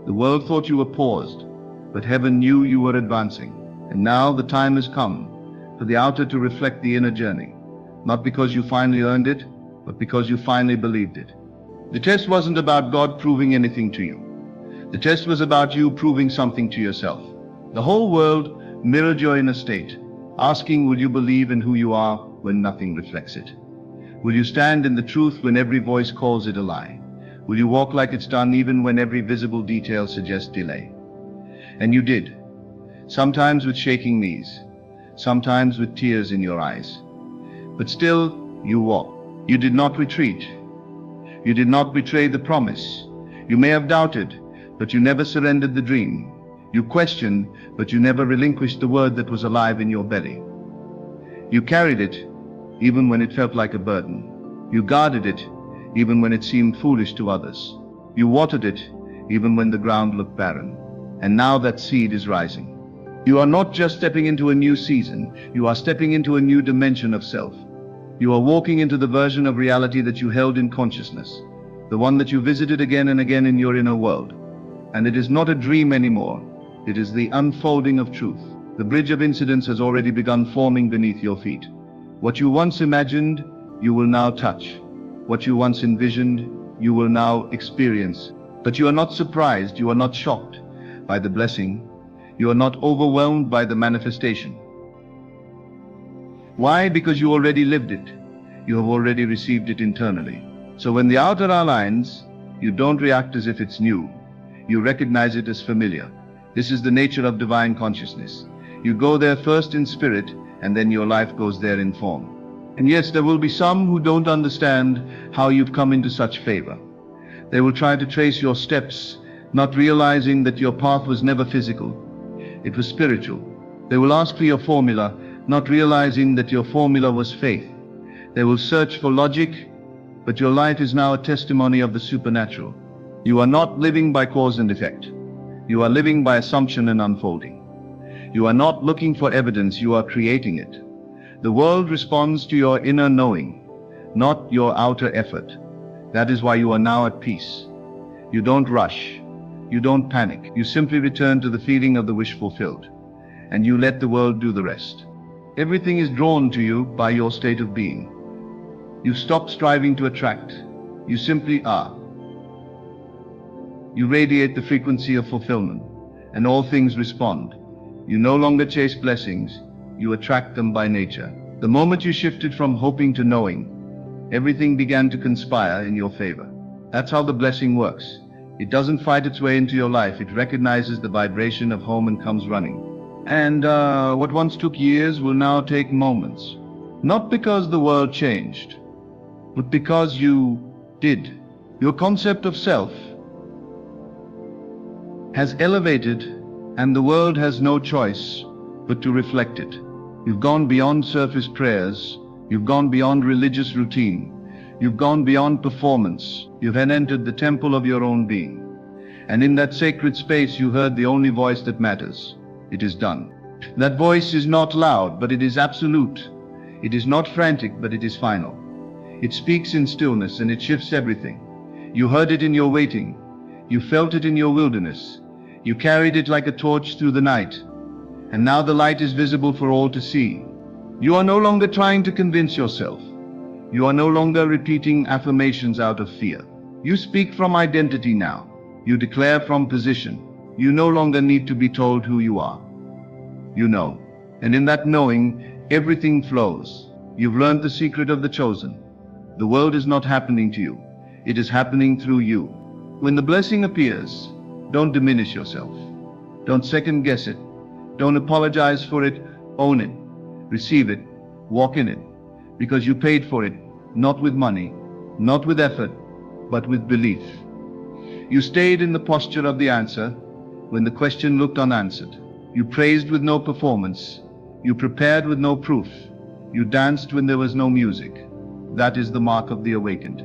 The world thought you were paused, but heaven knew you were advancing. And now the time has come for the outer to reflect the inner journey, not because you finally earned it, but because you finally believed it. The test wasn't about God proving anything to you. The test was about you proving something to yourself. The whole world mirrored your inner state, asking, will you believe in who you are when nothing reflects it? Will you stand in the truth when every voice calls it a lie? Will you walk like it's done even when every visible detail suggests delay? And you did, sometimes with shaking knees, sometimes with tears in your eyes. But still, you walked. You did not retreat. You did not betray the promise. You may have doubted, but you never surrendered the dream. You questioned, but you never relinquished the word that was alive in your belly. You carried it, even when it felt like a burden. You guarded it, even when it seemed foolish to others. You watered it, even when the ground looked barren. And now that seed is rising. You are not just stepping into a new season, you are stepping into a new dimension of self. You are walking into the version of reality that you held in consciousness, the one that you visited again and again in your inner world. And it is not a dream anymore, it is the unfolding of truth. The bridge of incidents has already begun forming beneath your feet. What you once imagined, you will now touch. What you once envisioned, you will now experience. But you are not surprised, you are not shocked by the blessing. You are not overwhelmed by the manifestation. Why? Because you already lived it. You have already received it internally. So when the outer aligns, you don't react as if it's new. You recognize it as familiar. This is the nature of divine consciousness. You go there first in spirit, and then your life goes there in form. And yes, there will be some who don't understand how you've come into such favor. They will try to trace your steps, not realizing that your path was never physical. It was spiritual. They will ask for your formula, not realizing that your formula was faith. They will search for logic, but your life is now a testimony of the supernatural. You are not living by cause and effect. You are living by assumption and unfolding. You are not looking for evidence, you are creating it. The world responds to your inner knowing, not your outer effort. That is why you are now at peace. You don't rush. You don't panic. You simply return to the feeling of the wish fulfilled, and you let the world do the rest. Everything is drawn to you by your state of being. You stop striving to attract. You simply are. You radiate the frequency of fulfillment, and all things respond. You no longer chase blessings, you attract them by nature. The moment you shifted from hoping to knowing, everything began to conspire in your favor. That's how the blessing works. It doesn't fight its way into your life, it recognizes the vibration of home and comes running. And what once took years will now take moments. Not because the world changed, but because you did. Your concept of self has elevated, and the world has no choice but to reflect it. You've gone beyond surface prayers. You've gone beyond religious routine. You've gone beyond performance. You've entered the temple of your own being. And in that sacred space you heard the only voice that matters. It is done. That voice is not loud, but it is absolute. It is not frantic, but it is final. It speaks in stillness and it shifts everything. You heard it in your waiting. You felt it in your wilderness. You carried it like a torch through the night. And now the light is visible for all to see. You are no longer trying to convince yourself. You are no longer repeating affirmations out of fear. You speak from identity now. You declare from position. You no longer need to be told who you are. You know. And in that knowing, everything flows. You've learned the secret of the chosen. The world is not happening to you. It is happening through you. When the blessing appears, don't diminish yourself. Don't second guess it. Don't apologize for it. Own it. Receive it. Walk in it. Because you paid for it, not with money, not with effort, but with belief. You stayed in the posture of the answer when the question looked unanswered. You praised with no performance. You prepared with no proof. You danced when there was no music. That is the mark of the awakened.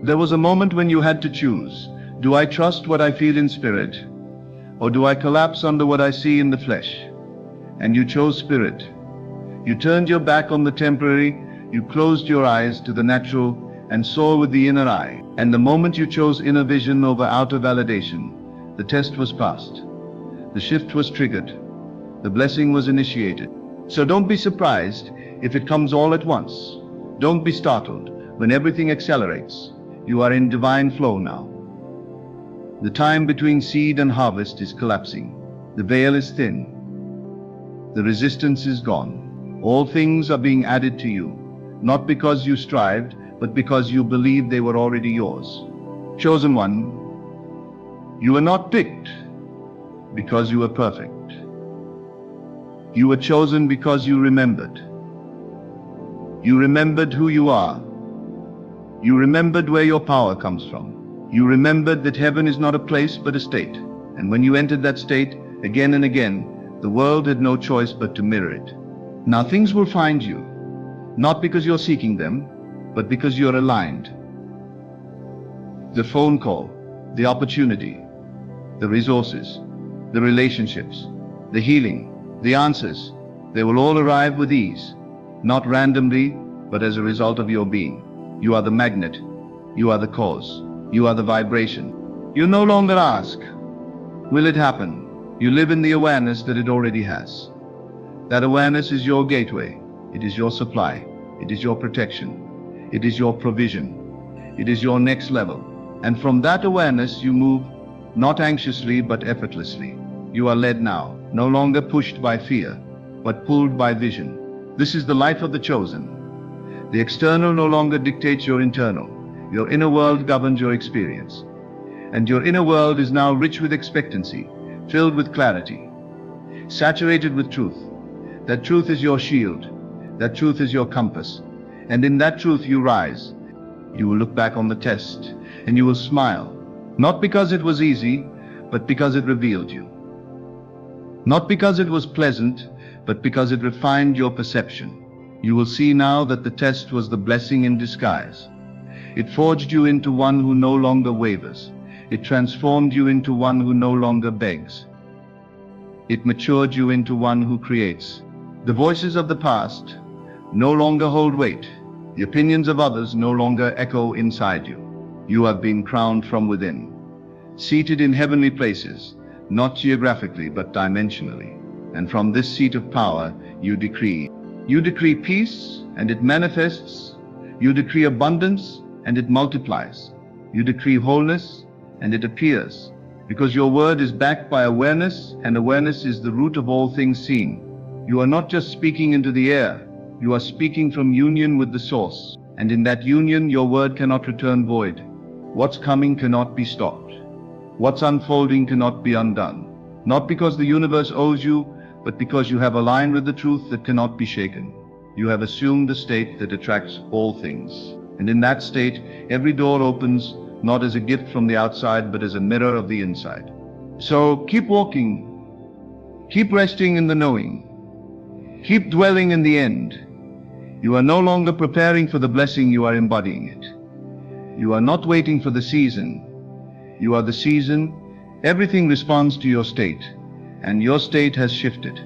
There was a moment when you had to choose. Do I trust what I feel in spirit, or do I collapse under what I see in the flesh? And you chose spirit. You turned your back on the temporary, you closed your eyes to the natural, and saw with the inner eye. And the moment you chose inner vision over outer validation, the test was passed. The shift was triggered. The blessing was initiated. So don't be surprised if it comes all at once. Don't be startled when everything accelerates. You are in divine flow now. The time between seed and harvest is collapsing. The veil is thin. The resistance is gone. All things are being added to you, not because you strived, but because you believed they were already yours. Chosen one, you were not picked because you were perfect. You were chosen because you remembered. You remembered who you are. You remembered where your power comes from. You remembered that heaven is not a place but a state. And when you entered that state, again and again, the world had no choice but to mirror it. Now things will find you, not because you're seeking them, but because you're aligned. The phone call, the opportunity, the resources, the relationships, the healing, the answers, they will all arrive with ease, not randomly, but as a result of your being. You are the magnet. You are the cause. You are the vibration. You no longer ask, will it happen? You live in the awareness that it already has. That awareness is your gateway. It is your supply. It is your protection. It is your provision. It is your next level. And from that awareness you move, not anxiously but effortlessly. You are led now, no longer pushed by fear, but pulled by vision. This is the life of the chosen. The external no longer dictates your internal. Your inner world governs your experience. And your inner world is now rich with expectancy, filled with clarity, saturated with truth. That truth is your shield. That truth is your compass. And in that truth you rise. You will look back on the test and you will smile. Not because it was easy, but because it revealed you. Not because it was pleasant, but because it refined your perception. You will see now that the test was the blessing in disguise. It forged you into one who no longer wavers. It transformed you into one who no longer begs. It matured you into one who creates. The voices of the past no longer hold weight. The opinions of others no longer echo inside you. You have been crowned from within, seated in heavenly places, not geographically but dimensionally. And from this seat of power, you decree. You decree peace, and it manifests. You decree abundance, and it multiplies. You decree wholeness, and it appears. Because your word is backed by awareness, and awareness is the root of all things seen. You are not just speaking into the air. You are speaking from union with the source. And in that union, your word cannot return void. What's coming cannot be stopped. What's unfolding cannot be undone. Not because the universe owes you, but because you have aligned with the truth that cannot be shaken. You have assumed a state that attracts all things. And in that state, every door opens, not as a gift from the outside, but as a mirror of the inside. So keep walking. Keep resting in the knowing. Keep dwelling in the end. You are no longer preparing for the blessing, you are embodying it. You are not waiting for the season. You are the season. Everything responds to your state, and your state has shifted.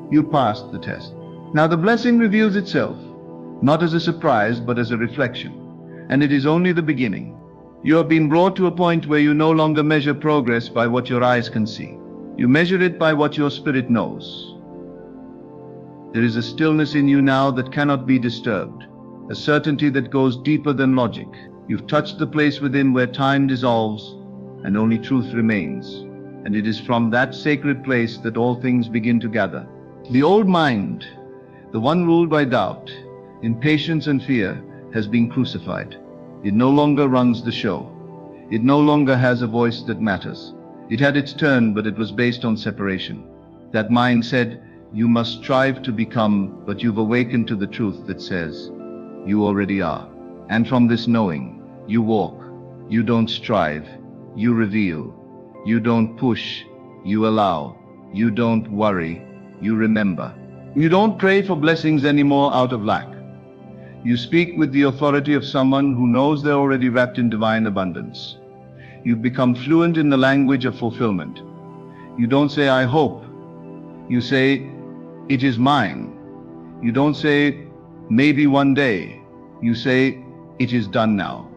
You passed the test. Now the blessing reveals itself, not as a surprise, but as a reflection. And it is only the beginning. You have been brought to a point where you no longer measure progress by what your eyes can see. You measure it by what your spirit knows. There is a stillness in you now that cannot be disturbed, a certainty that goes deeper than logic. You've touched the place within where time dissolves and only truth remains. And it is from that sacred place that all things begin to gather. The old mind, the one ruled by doubt, impatience and fear, has been crucified. It no longer runs the show. It no longer has a voice that matters. It had its turn, but it was based on separation. That mind said, you must strive to become, but you've awakened to the truth that says, you already are. And from this knowing, you walk. You don't strive. You reveal. You don't push. You allow. You don't worry. You remember. You don't pray for blessings anymore out of lack. You speak with the authority of someone who knows they're already wrapped in divine abundance. You've become fluent in the language of fulfillment. You don't say, I hope. You say, it is mine. You don't say, maybe one day. You say, it is done now.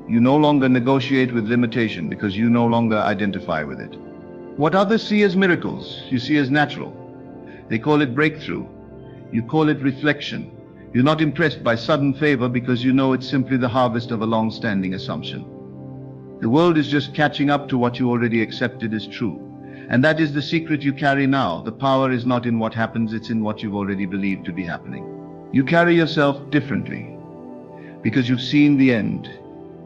You no longer negotiate with limitation because you no longer identify with it. What others see as miracles, you see as natural. They call it breakthrough. You call it reflection. You're not impressed by sudden favor because you know it's simply the harvest of a long-standing assumption. The world is just catching up to what you already accepted as true. And that is the secret you carry now. The power is not in what happens, it's in what you've already believed to be happening. You carry yourself differently because you've seen the end.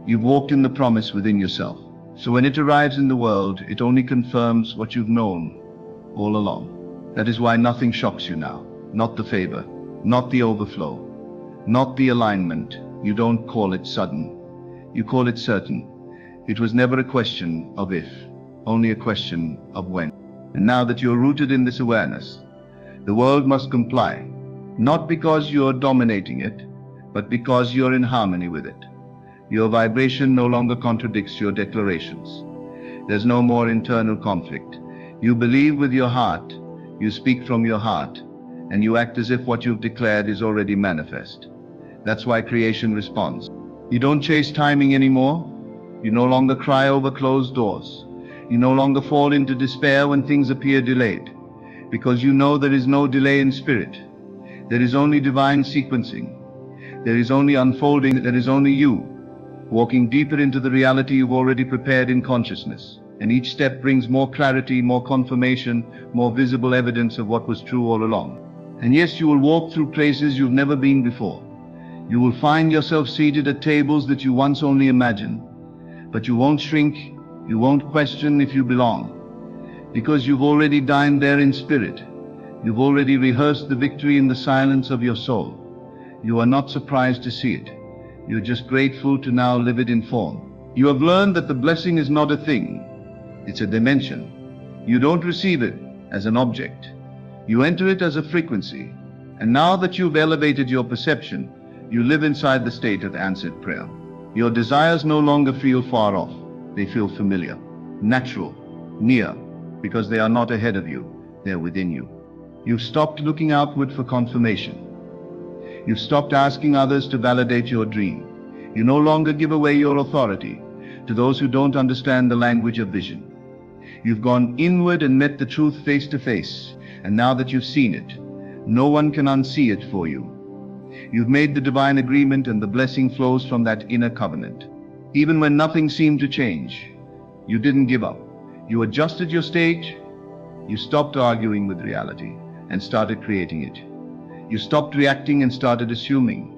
You've walked in the promise within yourself. So when it arrives in the world, it only confirms what you've known all along. That is why nothing shocks you now. Not the favor, not the overflow, not the alignment. You don't call it sudden. You call it certain. It was never a question of if, only a question of when. And now that you're rooted in this awareness, the world must comply. Not because you're dominating it, but because you're in harmony with it. Your vibration no longer contradicts your declarations. There's no more internal conflict. You believe with your heart, you speak from your heart, and you act as if what you've declared is already manifest. That's why creation responds. You don't chase timing anymore. You no longer cry over closed doors. You no longer fall into despair when things appear delayed, because you know there is no delay in spirit. There is only divine sequencing. There is only unfolding. There is only you, walking deeper into the reality you've already prepared in consciousness. And each step brings more clarity, more confirmation, more visible evidence of what was true all along. And yes, you will walk through places you've never been before. You will find yourself seated at tables that you once only imagined. But you won't shrink, you won't question if you belong. Because you've already dined there in spirit. You've already rehearsed the victory in the silence of your soul. You are not surprised to see it. You're just grateful to now live it in form. You have learned that the blessing is not a thing. It's a dimension. You don't receive it as an object. You enter it as a frequency. And now that you've elevated your perception, you live inside the state of answered prayer. Your desires no longer feel far off. They feel familiar, natural, near, because they are not ahead of you, they're within you. You've stopped looking outward for confirmation. You've stopped asking others to validate your dream. You no longer give away your authority to those who don't understand the language of vision. You've gone inward and met the truth face to face, and now that you've seen it, no one can unsee it for you. You've made the divine agreement, and the blessing flows from that inner covenant. Even when nothing seemed to change, you didn't give up. You adjusted your stage. You stopped arguing with reality and started creating it. You stopped reacting and started assuming.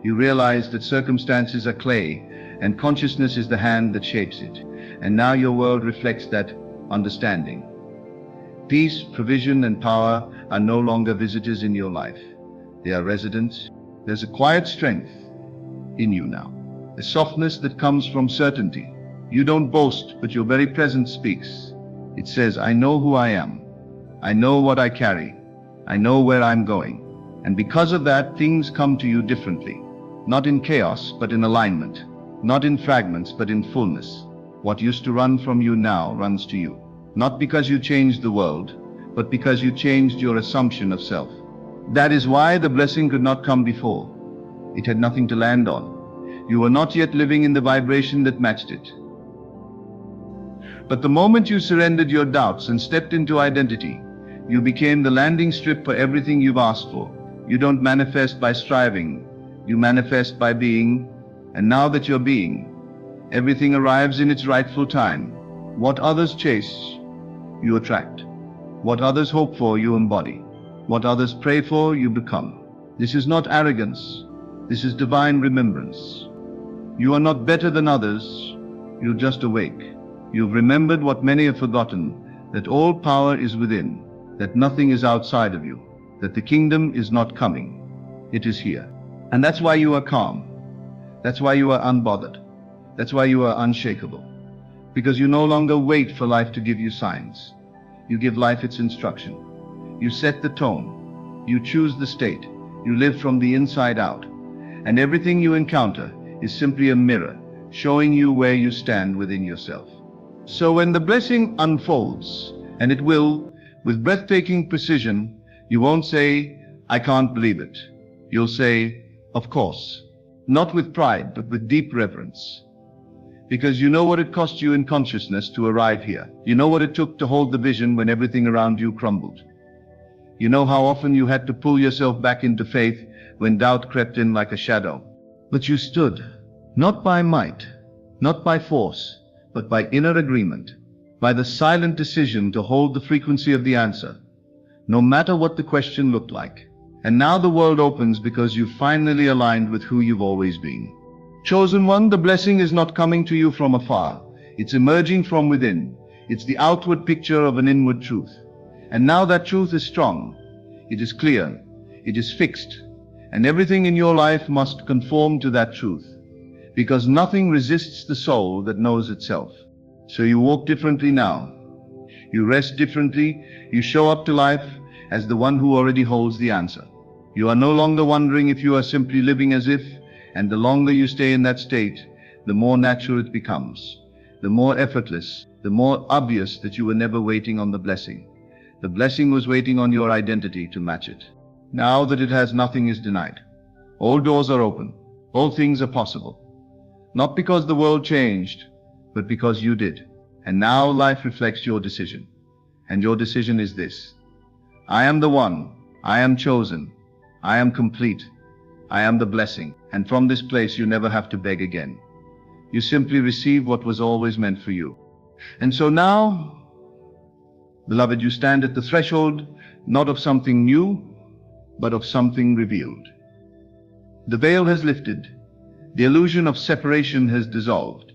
You realized that circumstances are clay and consciousness is the hand that shapes it. And now your world reflects that understanding. Peace, provision, and power are no longer visitors in your life. They are residents. There's a quiet strength in you now, a softness that comes from certainty. You don't boast, but your very presence speaks. It says, I know who I am. I know what I carry. I know where I'm going. And because of that, things come to you differently. Not in chaos, but in alignment. Not in fragments, but in fullness. What used to run from you now runs to you. Not because you changed the world, but because you changed your assumption of self. That is why the blessing could not come before. It had nothing to land on. You were not yet living in the vibration that matched it. But the moment you surrendered your doubts and stepped into identity, you became the landing strip for everything you've asked for. You don't manifest by striving. You manifest by being. And now that you're being, everything arrives in its rightful time. What others chase, you attract. What others hope for, you embody. What others pray for, you become. This is not arrogance. This is divine remembrance. You are not better than others. You're just awake. You've remembered what many have forgotten, that all power is within, that nothing is outside of you, that the kingdom is not coming. It is here. And that's why you are calm. That's why you are unbothered. That's why you are unshakable. Because you no longer wait for life to give you signs. You give life its instruction. You set the tone. You choose the state. You live from the inside out. And everything you encounter is simply a mirror, showing you where you stand within yourself. So when the blessing unfolds, and it will, with breathtaking precision, you won't say, I can't believe it. You'll say, of course. Not with pride, but with deep reverence. Because you know what it cost you in consciousness to arrive here. You know what it took to hold the vision when everything around you crumbled. You know how often you had to pull yourself back into faith when doubt crept in like a shadow. But you stood, not by might, not by force, but by inner agreement, by the silent decision to hold the frequency of the answer, no matter what the question looked like. And now the world opens because you've finally aligned with who you've always been. Chosen one, the blessing is not coming to you from afar. It's emerging from within. It's the outward picture of an inward truth. And now that truth is strong. It is clear. It is fixed. And everything in your life must conform to that truth. Because nothing resists the soul that knows itself. So you walk differently now. You rest differently. You show up to life as the one who already holds the answer. You are no longer wondering if you are simply living as if, and the longer you stay in that state, the more natural it becomes, the more effortless, the more obvious that you were never waiting on the blessing. The blessing was waiting on your identity to match it. Now that it has, nothing is denied. All doors are open. All things are possible. Not because the world changed, but because you did. And now life reflects your decision. And your decision is this: I am the one. I am chosen. I am complete. I am the blessing. And from this place you never have to beg again. You simply receive what was always meant for you. And so now, beloved, you stand at the threshold, not of something new, but of something revealed. The veil has lifted. The illusion of separation has dissolved.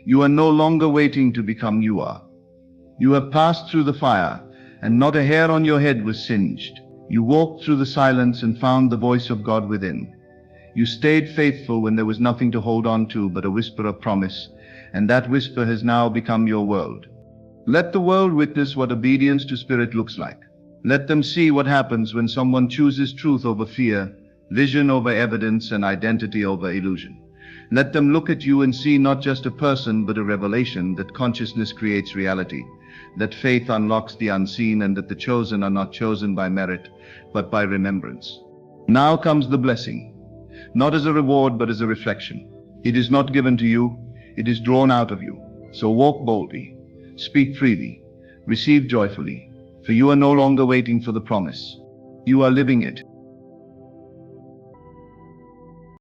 You are no longer waiting to become you are. You have passed through the fire, and not a hair on your head was singed. You walked through the silence and found the voice of God within. You stayed faithful when there was nothing to hold on to but a whisper of promise, and that whisper has now become your world. Let the world witness what obedience to spirit looks like. Let them see what happens when someone chooses truth over fear, vision over evidence, and identity over illusion. Let them look at you and see not just a person, but a revelation that consciousness creates reality, that faith unlocks the unseen, and that the chosen are not chosen by merit, but by remembrance. Now comes the blessing, not as a reward, but as a reflection. It is not given to you, it is drawn out of you. So walk boldly, speak freely, receive joyfully, for you are no longer waiting for the promise. You are living it.